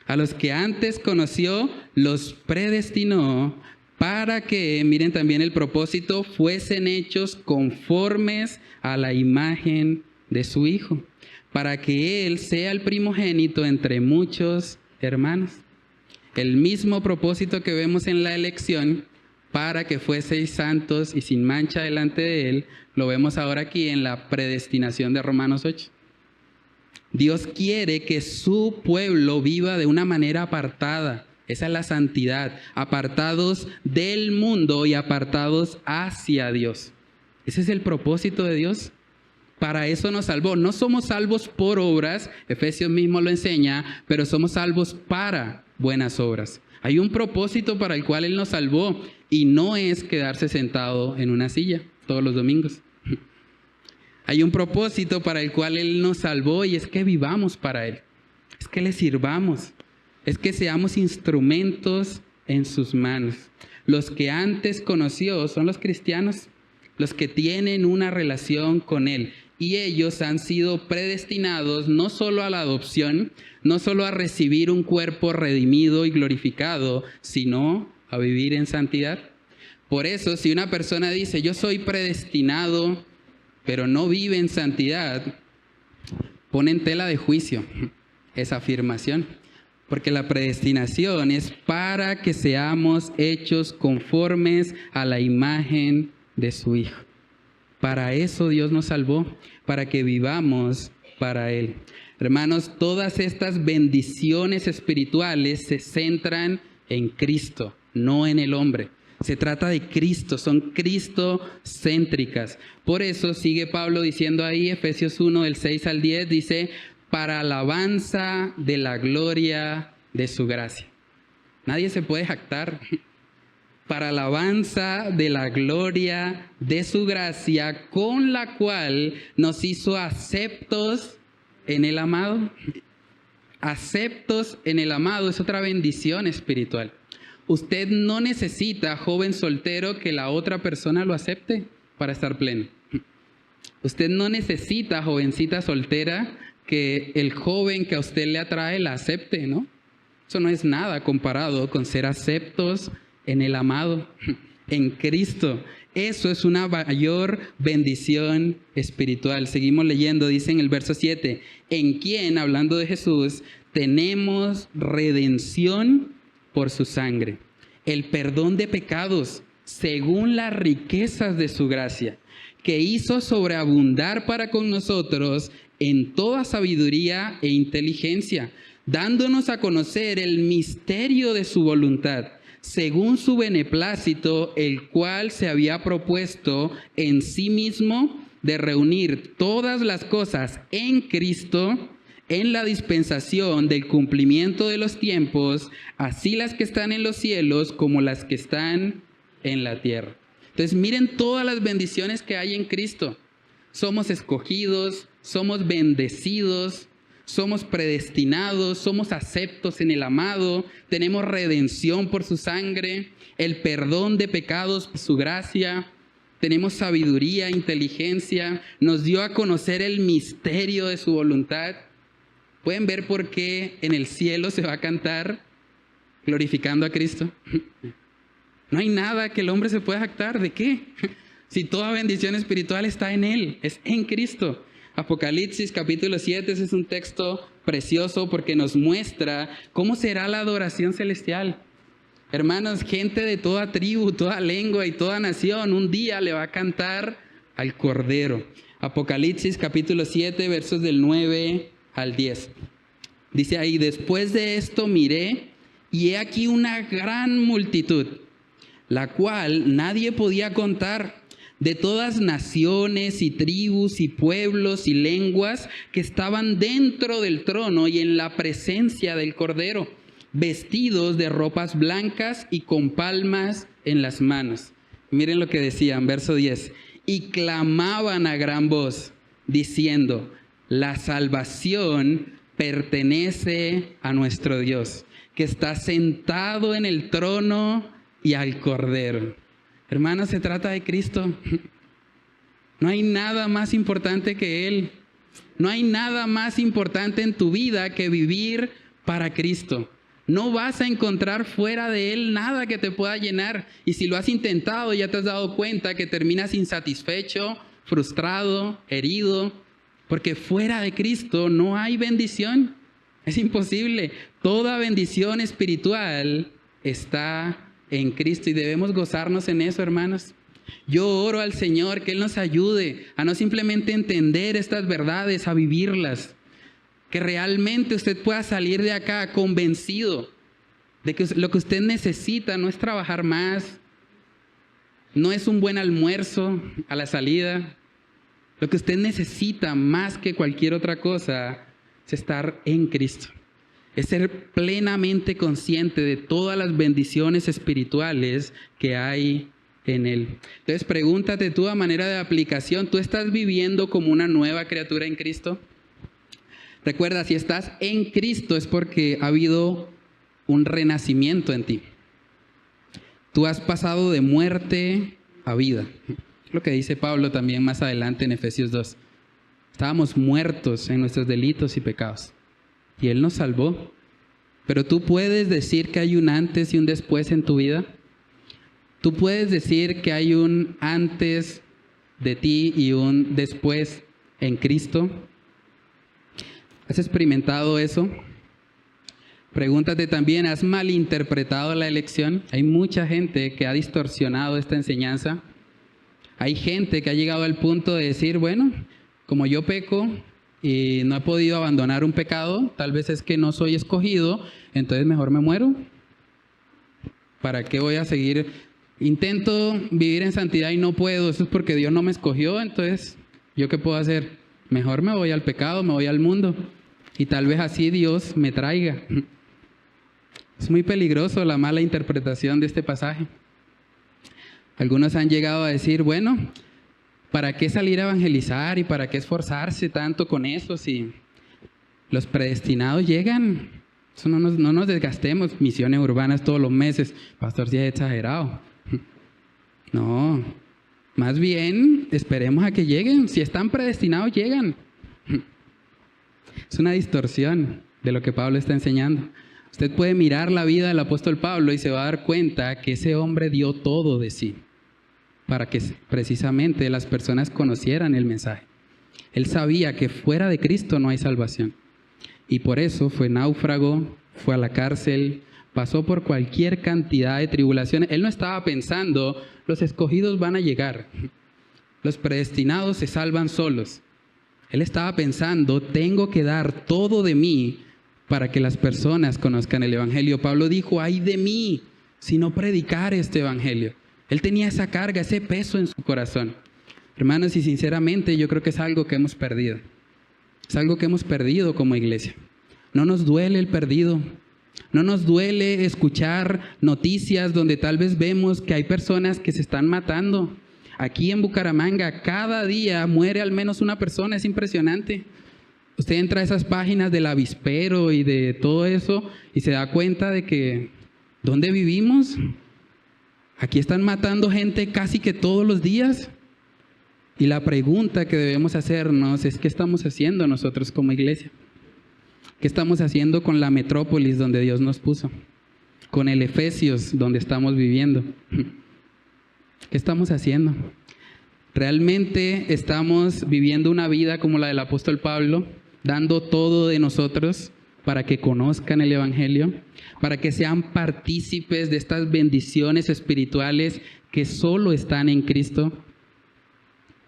A los que antes conoció, los predestinó para que, miren también el propósito, fuesen hechos conformes a la imagen de su Hijo, para que Él sea el primogénito entre muchos hermanos. El mismo propósito que vemos en la elección, para que fueseis santos y sin mancha delante de Él, lo vemos ahora aquí en la predestinación de Romanos 8. Dios quiere que su pueblo viva de una manera apartada. Esa es la santidad, apartados del mundo y apartados hacia Dios. Ese es el propósito de Dios. Para eso nos salvó. No somos salvos por obras, Efesios mismo lo enseña, pero somos salvos para buenas obras. Hay un propósito para el cual Él nos salvó y no es quedarse sentado en una silla todos los domingos. Hay un propósito para el cual Él nos salvó y es que vivamos para Él. Es que le sirvamos. Es que seamos instrumentos en sus manos. Los que antes conoció son los cristianos, los que tienen una relación con Él. Y ellos han sido predestinados no solo a la adopción, no solo a recibir un cuerpo redimido y glorificado, sino a vivir en santidad. Por eso, si una persona dice, yo soy predestinado, pero no vive en santidad, pone en tela de juicio esa afirmación. Porque la predestinación es para que seamos hechos conformes a la imagen de su Hijo. Para eso Dios nos salvó, para que vivamos para Él. Hermanos, todas estas bendiciones espirituales se centran en Cristo, no en el hombre. Se trata de Cristo, son cristocéntricas. Por eso sigue Pablo diciendo ahí, Efesios 1, del 6 al 10, dice, para alabanza de la gloria de su gracia. Nadie se puede jactar. Para alabanza de la gloria de su gracia, con la cual nos hizo aceptos en el amado. Aceptos en el amado es otra bendición espiritual. Usted no necesita, joven soltero, que la otra persona lo acepte. para estar pleno. Usted no necesita, jovencita soltera, que el joven que a usted le atrae la acepte, ¿no? Eso no es nada comparado con ser aceptos en el amado, en Cristo. Eso es una mayor bendición espiritual. Seguimos leyendo, dice en el verso 7, en quien, hablando de Jesús, tenemos redención por su sangre, el perdón de pecados según las riquezas de su gracia, que hizo sobreabundar para con nosotros en toda sabiduría e inteligencia, dándonos a conocer el misterio de su voluntad, según su beneplácito, el cual se había propuesto en sí mismo de reunir todas las cosas en Cristo, en la dispensación del cumplimiento de los tiempos, así las que están en los cielos como las que están en la tierra. Entonces miren todas las bendiciones que hay en Cristo. Somos escogidos, somos bendecidos, somos predestinados, somos aceptos en el amado, tenemos redención por su sangre, el perdón de pecados por su gracia, tenemos sabiduría, inteligencia, nos dio a conocer el misterio de su voluntad. ¿Pueden ver por qué en el cielo se va a cantar glorificando a Cristo? No hay nada que el hombre se pueda jactar. ¿De qué? Si toda bendición espiritual está en Él, es en Cristo. Apocalipsis capítulo 7, ese es un texto precioso porque nos muestra cómo será la adoración celestial. Hermanos, gente de toda tribu, toda lengua y toda nación, un día le va a cantar al Cordero. Apocalipsis capítulo 7, versos del 9 al 10. Dice ahí, después de esto miré y he aquí una gran multitud, la cual nadie podía contar, de todas naciones y tribus y pueblos y lenguas que estaban dentro del trono y en la presencia del Cordero, vestidos de ropas blancas y con palmas en las manos. Miren lo que decían, verso 10. Y clamaban a gran voz, diciendo, la salvación pertenece a nuestro Dios, que está sentado en el trono y al Cordero. Hermanos, se trata de Cristo. No hay nada más importante que Él. No hay nada más importante en tu vida que vivir para Cristo. No vas a encontrar fuera de Él nada que te pueda llenar. Y si lo has intentado, ya te has dado cuenta que terminas insatisfecho, frustrado, herido. Porque fuera de Cristo no hay bendición. Es imposible. Toda bendición espiritual está en Cristo y debemos gozarnos en eso, hermanos. Yo oro al Señor que Él nos ayude a no simplemente entender estas verdades, a vivirlas. Que realmente usted pueda salir de acá convencido de que lo que usted necesita no es trabajar más, no es un buen almuerzo a la salida. Lo que usted necesita más que cualquier otra cosa es estar en Cristo. Es ser plenamente consciente de todas las bendiciones espirituales que hay en Él. Entonces pregúntate tú a manera de aplicación, ¿tú estás viviendo como una nueva criatura en Cristo? Recuerda, si estás en Cristo es porque ha habido un renacimiento en ti. Tú has pasado de muerte a vida. Es lo que dice Pablo también más adelante en Efesios 2. Estábamos muertos en nuestros delitos y pecados. Y Él nos salvó. Pero tú puedes decir que hay un antes y un después en tu vida. Tú puedes decir que hay un antes de ti y un después en Cristo. ¿Has experimentado eso? Pregúntate también, ¿has malinterpretado la elección? Hay mucha gente que ha distorsionado esta enseñanza. Hay gente que ha llegado al punto de decir, bueno, como yo peco y no he podido abandonar un pecado, tal vez es que no soy escogido, entonces mejor me muero. ¿Para qué voy a seguir? Intento vivir en santidad y no puedo, eso es porque Dios no me escogió, entonces ¿yo qué puedo hacer? Mejor me voy al pecado, me voy al mundo y tal vez así Dios me traiga. Es muy peligroso la mala interpretación de este pasaje. Algunos han llegado a decir, bueno, ¿para qué salir a evangelizar y para qué esforzarse tanto con eso si los predestinados llegan? Eso no nos desgastemos, misiones urbanas todos los meses. Pastor, si es exagerado. No, Más bien, esperemos a que lleguen. Si están predestinados, llegan. Es una distorsión de lo que Pablo está enseñando. Usted puede mirar la vida del apóstol Pablo y se va a dar cuenta que ese hombre dio todo de sí para que precisamente las personas conocieran el mensaje. Él sabía que fuera de Cristo no hay salvación. Y por eso fue náufrago, fue a la cárcel, pasó por cualquier cantidad de tribulaciones. Él no estaba pensando, los escogidos van a llegar, los predestinados se salvan solos. Él estaba pensando, tengo que dar todo de mí para que las personas conozcan el evangelio. Pablo dijo, ay de mí si no predicar este evangelio. Él tenía esa carga, ese peso en su corazón. Hermanos, y sinceramente yo creo que es algo que hemos perdido. Es algo que hemos perdido como iglesia. No nos duele el perdido. No nos duele escuchar noticias donde tal vez vemos que hay personas que se están matando. Aquí en Bucaramanga cada día muere al menos una persona, es impresionante. Usted entra a esas páginas del avispero y de todo eso y se da cuenta de que ¿dónde vivimos? Aquí están matando gente casi que todos los días. Y la pregunta que debemos hacernos es ¿qué estamos haciendo nosotros como iglesia? ¿Qué estamos haciendo con la metrópolis donde Dios nos puso? Con el Efesios donde estamos viviendo. ¿Qué estamos haciendo? ¿Realmente estamos viviendo una vida como la del apóstol Pablo, dando todo de nosotros para que conozcan el evangelio, para que sean partícipes de estas bendiciones espirituales que solo están en Cristo?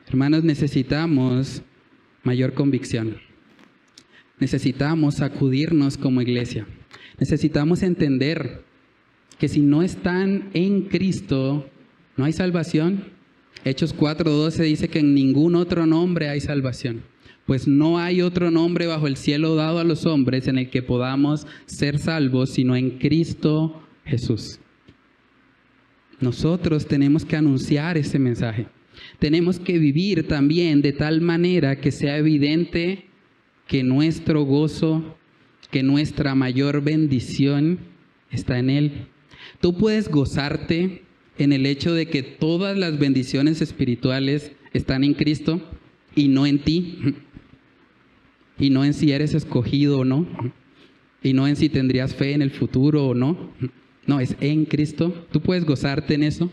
Hermanos, necesitamos mayor convicción. Necesitamos sacudirnos como iglesia. Necesitamos entender que si no están en Cristo, no hay salvación. Hechos 4:12 dice que en ningún otro nombre hay salvación. Pues no hay otro nombre bajo el cielo dado a los hombres en el que podamos ser salvos, sino en Cristo Jesús. Nosotros tenemos que anunciar ese mensaje. Tenemos que vivir también de tal manera que sea evidente que nuestro gozo, que nuestra mayor bendición está en Él. Tú puedes gozarte en el hecho de que todas las bendiciones espirituales están en Cristo y no en ti. Y no en si eres escogido o no. Y no en si tendrías fe en el futuro o no. No, es en Cristo. Tú puedes gozarte en eso.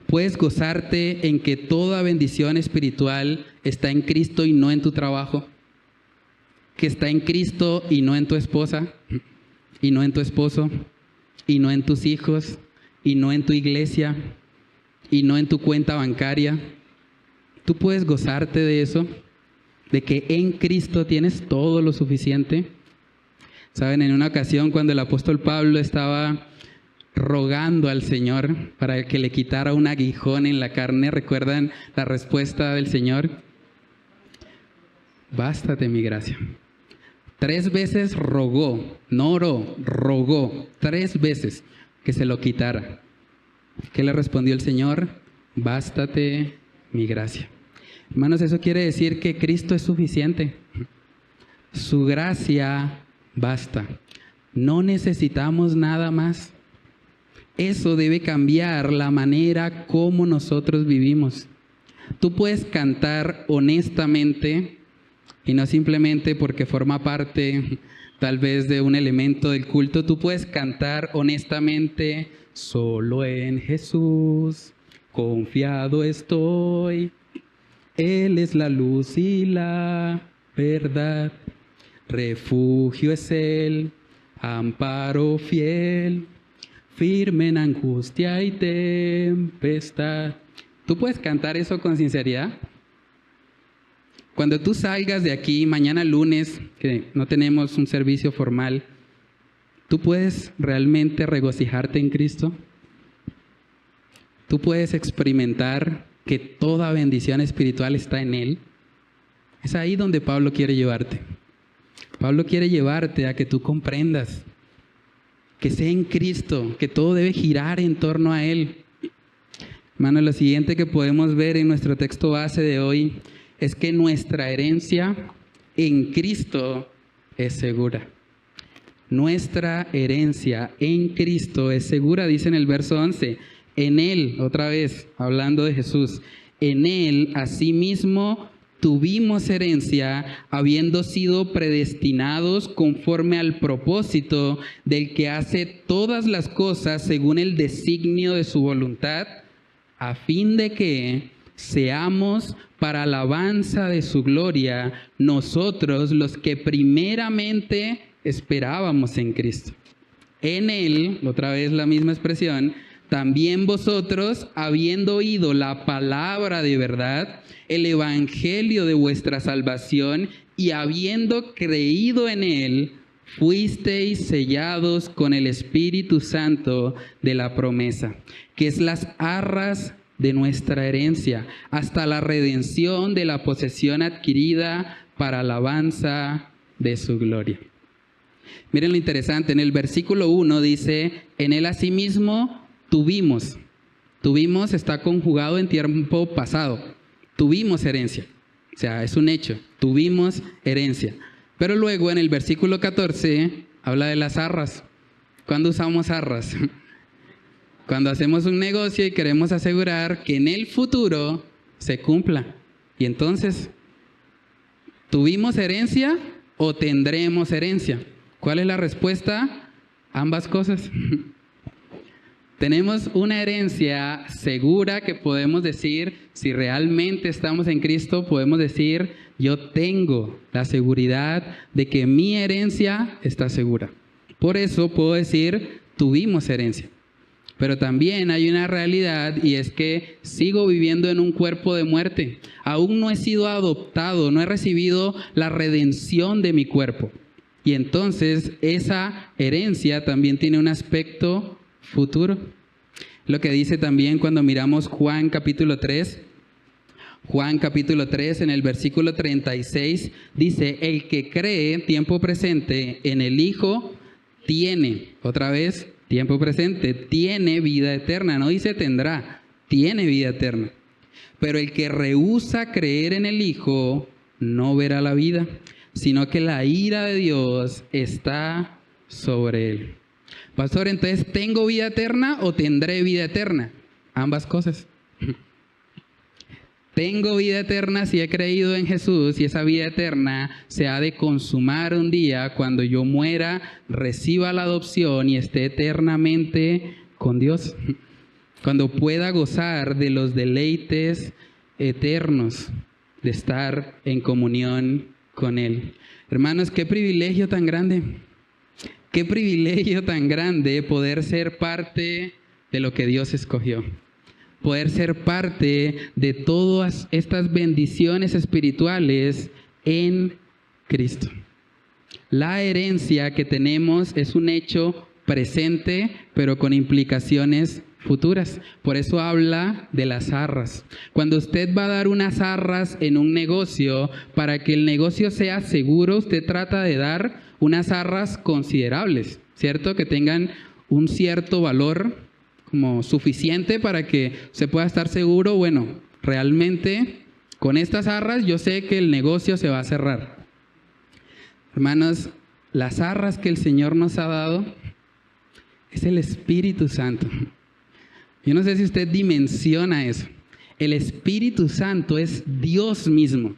Puedes gozarte en que toda bendición espiritual está en Cristo y no en tu trabajo. Que está en Cristo y no en tu esposa, y no en tu esposo, y no en tus hijos, y no en tu iglesia, y no en tu cuenta bancaria. Tú puedes gozarte de eso, de que en Cristo tienes todo lo suficiente. Saben, en una ocasión cuando el apóstol Pablo estaba rogando al Señor para que le quitara un aguijón en la carne, ¿recuerdan la respuesta del Señor? Bástate mi gracia. 3 veces rogó, no oró, rogó 3 veces que se lo quitara. ¿Qué le respondió el Señor? Bástate mi gracia. Hermanos, eso quiere decir que Cristo es suficiente. Su gracia basta. No necesitamos nada más. Eso debe cambiar la manera como nosotros vivimos. Tú puedes cantar honestamente y no simplemente porque forma parte tal vez de un elemento del culto. Tú puedes cantar honestamente, solo en Jesús, confiado estoy. Él es la luz y la verdad. Refugio es Él, amparo fiel, firme en angustia y tempestad. ¿Tú puedes cantar eso con sinceridad? Cuando tú salgas de aquí, mañana lunes, que no tenemos un servicio formal, ¿tú puedes realmente regocijarte en Cristo? ¿Tú puedes experimentar que toda bendición espiritual está en Él? Es ahí donde Pablo quiere llevarte. Pablo quiere llevarte a que tú comprendas que sea en Cristo, que todo debe girar en torno a Él. Hermano, lo siguiente que podemos ver en nuestro texto base de hoy es que nuestra herencia en Cristo es segura. Nuestra herencia en Cristo es segura, dice en el verso 11. en Él, otra vez, hablando de Jesús, en Él, asimismo, tuvimos herencia, habiendo sido predestinados conforme al propósito del que hace todas las cosas según el designio de su voluntad, a fin de que seamos para alabanza de su gloria, nosotros los que primeramente esperábamos en Cristo. En Él, otra vez la misma expresión, también vosotros, habiendo oído la palabra de verdad, el evangelio de vuestra salvación, y habiendo creído en Él, fuisteis sellados con el Espíritu Santo de la promesa, que es las arras de nuestra herencia, hasta la redención de la posesión adquirida para alabanza de su gloria. Miren lo interesante, en el versículo 1 dice, en Él asimismo tuvimos. Tuvimos está conjugado en tiempo pasado. Tuvimos herencia. O sea, es un hecho. Tuvimos herencia. Pero luego en el versículo 14 habla de las arras. ¿Cuándo usamos arras? Cuando hacemos un negocio y queremos asegurar que en el futuro se cumpla. Y entonces, ¿tuvimos herencia o tendremos herencia? ¿Cuál es la respuesta? Ambas cosas. Tenemos una herencia segura que podemos decir, si realmente estamos en Cristo, podemos decir, yo tengo la seguridad de que mi herencia está segura. Por eso puedo decir, tuvimos herencia. Pero también hay una realidad y es que sigo viviendo en un cuerpo de muerte. Aún no he sido adoptado, no he recibido la redención de mi cuerpo. Y entonces esa herencia también tiene un aspecto futuro. Lo que dice también cuando miramos Juan capítulo 3. Juan capítulo 3 en el versículo 36 dice, el que cree, tiempo presente, en el Hijo, tiene, otra vez, tiempo presente, tiene vida eterna. No dice tendrá, tiene vida eterna. Pero el que rehúsa creer en el Hijo no verá la vida, sino que la ira de Dios está sobre él. Pastor, entonces, ¿tengo vida eterna o tendré vida eterna? Ambas cosas. Tengo vida eterna si he creído en Jesús y esa vida eterna se ha de consumar un día cuando yo muera, reciba la adopción y esté eternamente con Dios. Cuando pueda gozar de los deleites eternos de estar en comunión con Él. Hermanos, qué privilegio tan grande. Qué privilegio tan grande poder ser parte de lo que Dios escogió. Poder ser parte de todas estas bendiciones espirituales en Cristo. La herencia que tenemos es un hecho presente, pero con implicaciones futuras. Por eso habla de las arras. Cuando usted va a dar unas arras en un negocio, para que el negocio sea seguro, usted trata de dar unas arras considerables, ¿cierto? Que tengan un cierto valor como suficiente para que se pueda estar seguro, bueno, realmente con estas arras yo sé que el negocio se va a cerrar. Hermanos, las arras que el Señor nos ha dado es el Espíritu Santo. Yo no sé si usted dimensiona eso. El Espíritu Santo es Dios mismo.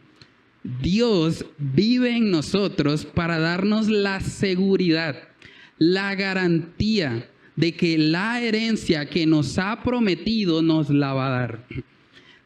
Dios vive en nosotros para darnos la seguridad, la garantía de que la herencia que nos ha prometido nos la va a dar.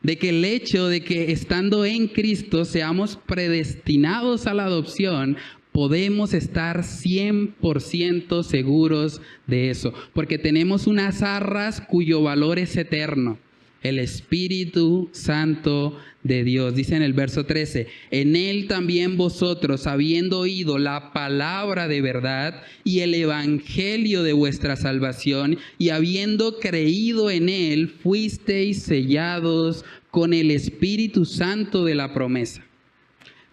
De que el hecho de que estando en Cristo seamos predestinados a la adopción, podemos estar 100% seguros de eso. Porque tenemos unas arras cuyo valor es eterno. El Espíritu Santo de Dios. Dice en el verso 13, en Él también vosotros, habiendo oído la palabra de verdad y el evangelio de vuestra salvación, y habiendo creído en Él, fuisteis sellados con el Espíritu Santo de la promesa.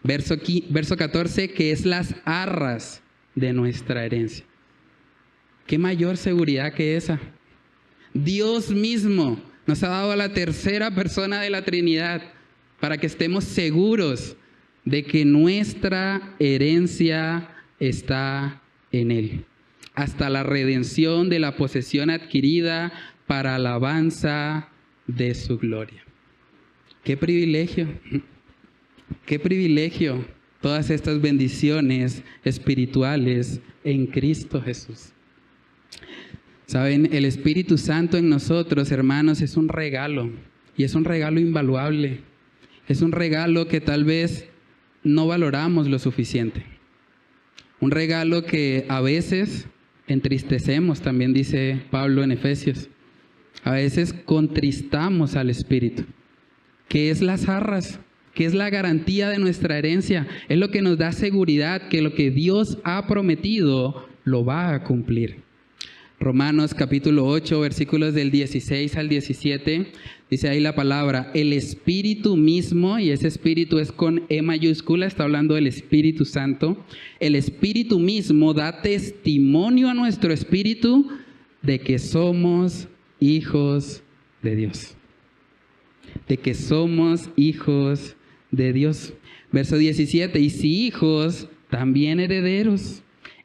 Verso 14, que es las arras de nuestra herencia. ¿Qué mayor seguridad que esa? Dios mismo nos ha dado a la tercera persona de la Trinidad para que estemos seguros de que nuestra herencia está en Él. Hasta la redención de la posesión adquirida para alabanza de su gloria. ¡Qué privilegio! ¡Qué privilegio! Todas estas bendiciones espirituales en Cristo Jesús. Saben, el Espíritu Santo en nosotros, hermanos, es un regalo. Y es un regalo invaluable. Es un regalo que tal vez no valoramos lo suficiente. Un regalo que a veces entristecemos, también dice Pablo en Efesios. A veces contristamos al Espíritu. ¿Qué es las arras? ¿Qué es la garantía de nuestra herencia? Es lo que nos da seguridad que lo que Dios ha prometido lo va a cumplir. Romanos capítulo 8, versículos del 16 al 17, dice ahí la palabra, el Espíritu mismo, y ese Espíritu es con E mayúscula, está hablando del Espíritu Santo, el Espíritu mismo da testimonio a nuestro espíritu de que somos hijos de Dios. De que somos hijos de Dios. Verso 17, y si hijos, también herederos.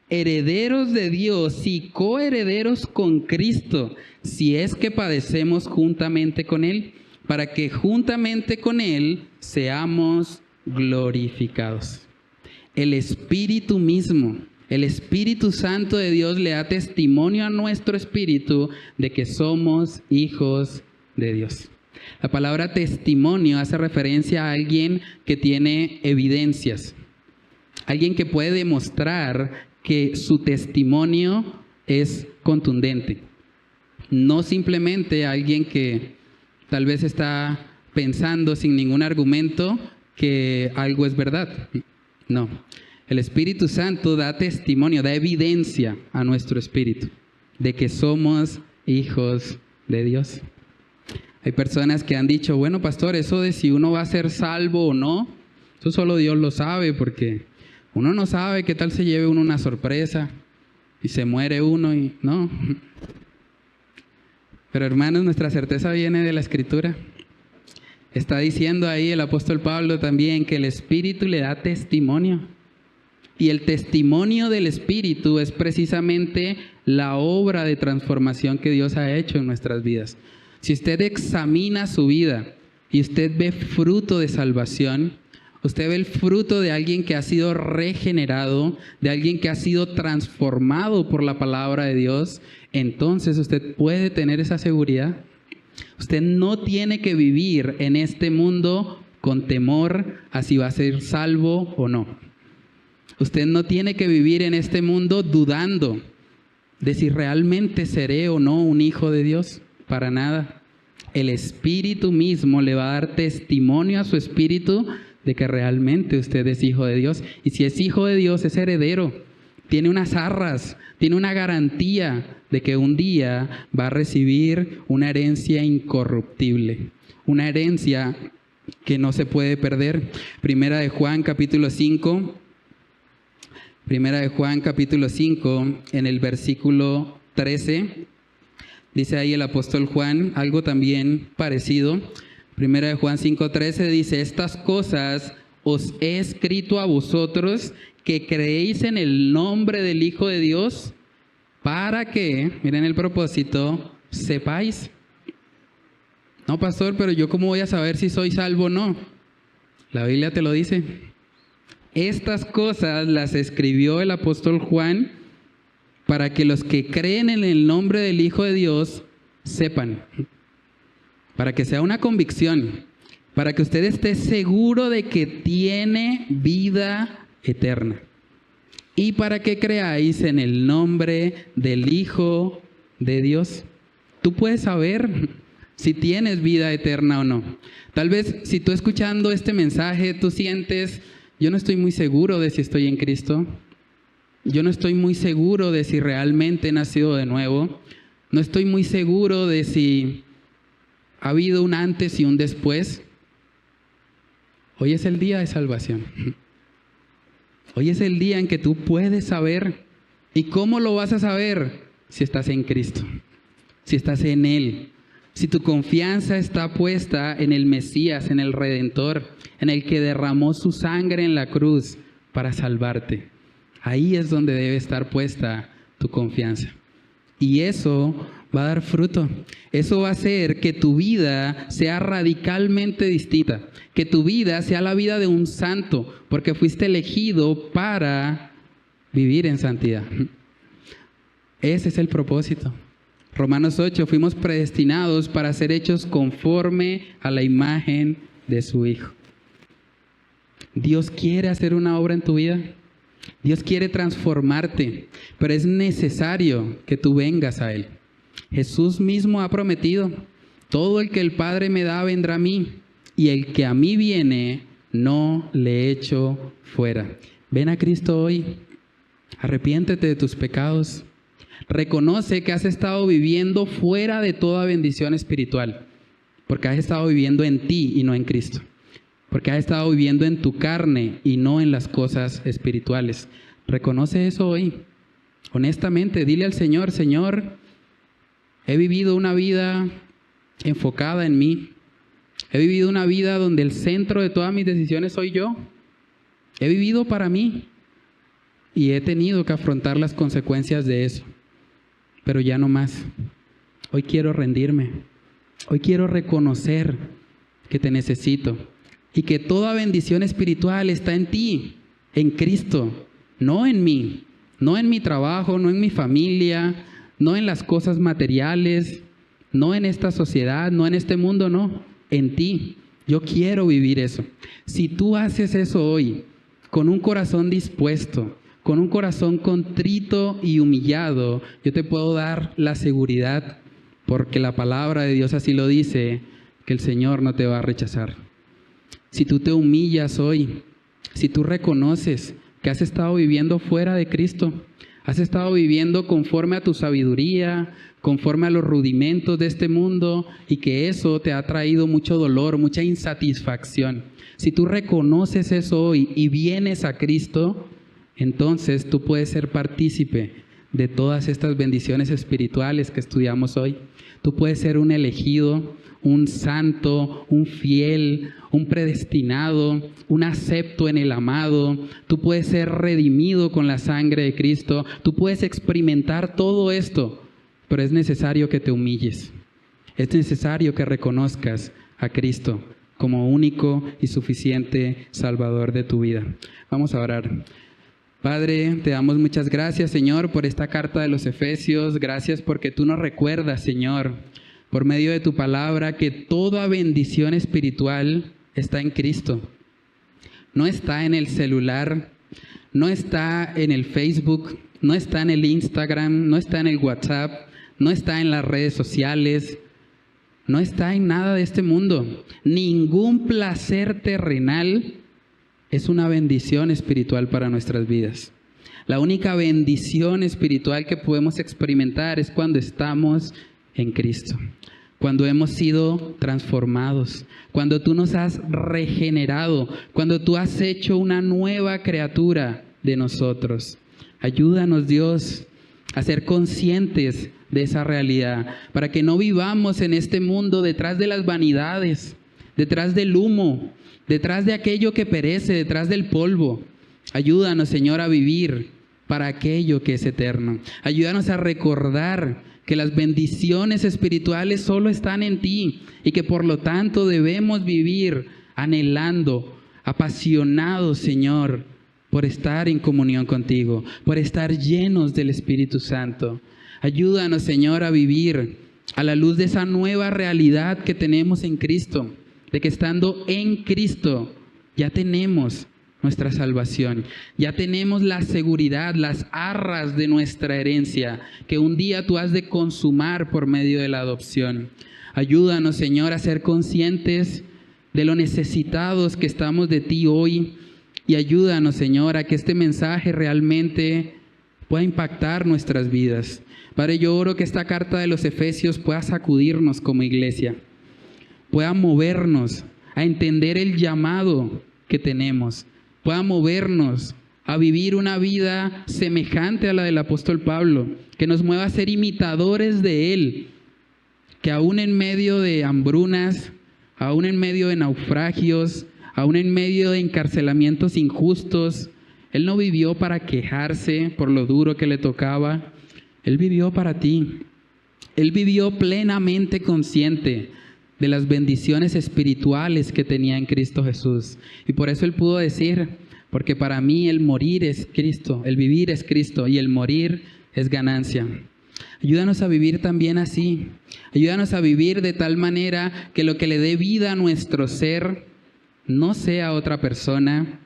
Herederos de Dios y coherederos con Cristo, si es que padecemos juntamente con Él, para que juntamente con Él seamos glorificados. El Espíritu mismo, el Espíritu Santo de Dios le da testimonio a nuestro espíritu de que somos hijos de Dios. La palabra testimonio hace referencia a alguien que tiene evidencias, alguien que puede demostrar que su testimonio es contundente. No simplemente alguien que tal vez está pensando sin ningún argumento que algo es verdad. No. El Espíritu Santo da testimonio, da evidencia a nuestro espíritu de que somos hijos de Dios. Hay personas que han dicho, bueno, pastor, eso de si uno va a ser salvo o no, eso solo Dios lo sabe porque uno no sabe qué tal se lleve uno una sorpresa y se muere uno y no. Pero hermanos, nuestra certeza viene de la Escritura. Está diciendo ahí el apóstol Pablo también que el Espíritu le da testimonio. Y el testimonio del Espíritu es precisamente la obra de transformación que Dios ha hecho en nuestras vidas. Si usted examina su vida y usted ve fruto de salvación, usted ve el fruto de alguien que ha sido regenerado, de alguien que ha sido transformado por la palabra de Dios, entonces usted puede tener esa seguridad. Usted no tiene que vivir en este mundo con temor a si va a ser salvo o no. Usted no tiene que vivir en este mundo dudando de si realmente seré o no un hijo de Dios. Para nada. El Espíritu mismo le va a dar testimonio a su espíritu de que realmente usted es hijo de Dios. Y si es hijo de Dios, es heredero. Tiene unas arras, tiene una garantía de que un día va a recibir una herencia incorruptible. Una herencia que no se puede perder. Primera de Juan capítulo 5. Primera de Juan capítulo 5, en el versículo 13. Dice ahí el apóstol Juan algo también parecido. Primera de Juan 5:13 dice, estas cosas os he escrito a vosotros que creéis en el nombre del Hijo de Dios, para que, miren el propósito, sepáis. No, pastor, pero yo cómo voy a saber si soy salvo o no. La Biblia te lo dice. Estas cosas las escribió el apóstol Juan para que los que creen en el nombre del Hijo de Dios sepan. Para que sea una convicción. Para que usted esté seguro de que tiene vida eterna. Y para que creáis en el nombre del Hijo de Dios. Tú puedes saber si tienes vida eterna o no. Tal vez si tú escuchando este mensaje, tú sientes, yo no estoy muy seguro de si estoy en Cristo. Yo no estoy muy seguro de si realmente he nacido de nuevo. No estoy muy seguro de si ha habido un antes y un después. Hoy es el día de salvación. Hoy es el día en que tú puedes saber. ¿Y cómo lo vas a saber? Si estás en Cristo, si estás en Él, si tu confianza está puesta en el Mesías, en el Redentor, en el que derramó su sangre en la cruz para salvarte. Ahí es donde debe estar puesta tu confianza. Y eso va a dar fruto. Eso va a hacer que tu vida sea radicalmente distinta, que tu vida sea la vida de un santo, porque fuiste elegido para vivir en santidad. Ese es el propósito. Romanos 8, fuimos predestinados para ser hechos conforme a la imagen de su Hijo. Dios quiere hacer una obra en tu vida. Dios quiere transformarte, pero es necesario que tú vengas a Él. Jesús mismo ha prometido, todo el que el Padre me da vendrá a mí, y el que a mí viene no le echo fuera. Ven a Cristo hoy, arrepiéntete de tus pecados, reconoce que has estado viviendo fuera de toda bendición espiritual, porque has estado viviendo en ti y no en Cristo. Porque has estado viviendo en tu carne y no en las cosas espirituales. Reconoce eso hoy. Honestamente, dile al Señor, Señor, he vivido una vida enfocada en mí. He vivido una vida donde el centro de todas mis decisiones soy yo. He vivido para mí y he tenido que afrontar las consecuencias de eso. Pero ya no más. Hoy quiero rendirme. Hoy quiero reconocer que te necesito. Y que toda bendición espiritual está en ti, en Cristo, no en mí, no en mi trabajo, no en mi familia, no en las cosas materiales, no en esta sociedad, no en este mundo, no, en ti. Yo quiero vivir eso. Si tú haces eso hoy, con un corazón dispuesto, con un corazón contrito y humillado, yo te puedo dar la seguridad, porque la palabra de Dios así lo dice, que el Señor no te va a rechazar. Si tú te humillas hoy, si tú reconoces que has estado viviendo fuera de Cristo, has estado viviendo conforme a tu sabiduría, conforme a los rudimentos de este mundo y que eso te ha traído mucho dolor, mucha insatisfacción. Si tú reconoces eso hoy y vienes a Cristo, entonces tú puedes ser partícipe de todas estas bendiciones espirituales que estudiamos hoy. Tú puedes ser un elegido, un santo, un fiel, un predestinado, un acepto en el amado. Tú puedes ser redimido con la sangre de Cristo. Tú puedes experimentar todo esto, pero es necesario que te humilles. Es necesario que reconozcas a Cristo como único y suficiente Salvador de tu vida. Vamos a orar. Padre, te damos muchas gracias, Señor, por esta carta de los Efesios. Gracias porque tú nos recuerdas, Señor, por medio de tu palabra, que toda bendición espiritual está en Cristo. No está en el celular, no está en el Facebook, no está en el Instagram, no está en el WhatsApp, no está en las redes sociales, no está en nada de este mundo. Ningún placer terrenal es una bendición espiritual para nuestras vidas. La única bendición espiritual que podemos experimentar es cuando estamos en Cristo, cuando hemos sido transformados, cuando tú nos has regenerado, cuando tú has hecho una nueva criatura de nosotros. Ayúdanos, Dios, a ser conscientes de esa realidad, para que no vivamos en este mundo detrás de las vanidades, detrás del humo, detrás de aquello que perece, detrás del polvo. Ayúdanos, Señor, a vivir para aquello que es eterno. Ayúdanos a recordar que las bendiciones espirituales solo están en ti y que por lo tanto debemos vivir anhelando, apasionados, Señor, por estar en comunión contigo, por estar llenos del Espíritu Santo. Ayúdanos, Señor, a vivir a la luz de esa nueva realidad que tenemos en Cristo, de que estando en Cristo ya tenemos nuestra salvación, ya tenemos la seguridad, las arras de nuestra herencia, que un día tú has de consumar por medio de la adopción. Ayúdanos, Señor, a ser conscientes de lo necesitados que estamos de ti hoy, y ayúdanos, Señor, a que este mensaje realmente pueda impactar nuestras vidas. Padre, yo oro que esta carta de los Efesios pueda sacudirnos como iglesia, pueda movernos a entender el llamado que tenemos, pueda movernos a vivir una vida semejante a la del apóstol Pablo, que nos mueva a ser imitadores de él, que aún en medio de hambrunas, aún en medio de naufragios, aún en medio de encarcelamientos injustos, él no vivió para quejarse por lo duro que le tocaba, él vivió para ti. Él vivió plenamente consciente de las bendiciones espirituales que tenía en Cristo Jesús. Y por eso Él pudo decir, porque para mí el morir es Cristo, el vivir es Cristo y el morir es ganancia. Ayúdanos a vivir también así. Ayúdanos a vivir de tal manera que lo que le dé vida a nuestro ser no sea otra persona,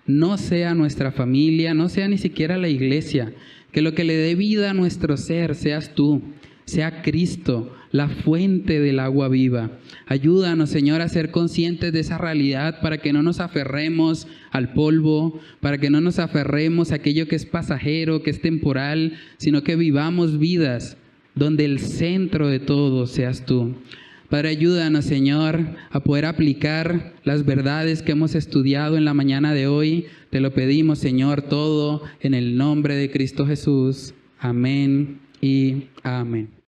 no sea nuestra familia, no sea ni siquiera la iglesia. Que lo que le dé vida a nuestro ser seas tú, sea Cristo, la fuente del agua viva. Ayúdanos, Señor, a ser conscientes de esa realidad para que no nos aferremos al polvo, para que no nos aferremos a aquello que es pasajero, que es temporal, sino que vivamos vidas donde el centro de todo seas tú. Padre, ayúdanos, Señor, a poder aplicar las verdades que hemos estudiado en la mañana de hoy. Te lo pedimos, Señor, todo en el nombre de Cristo Jesús. Amén y amén.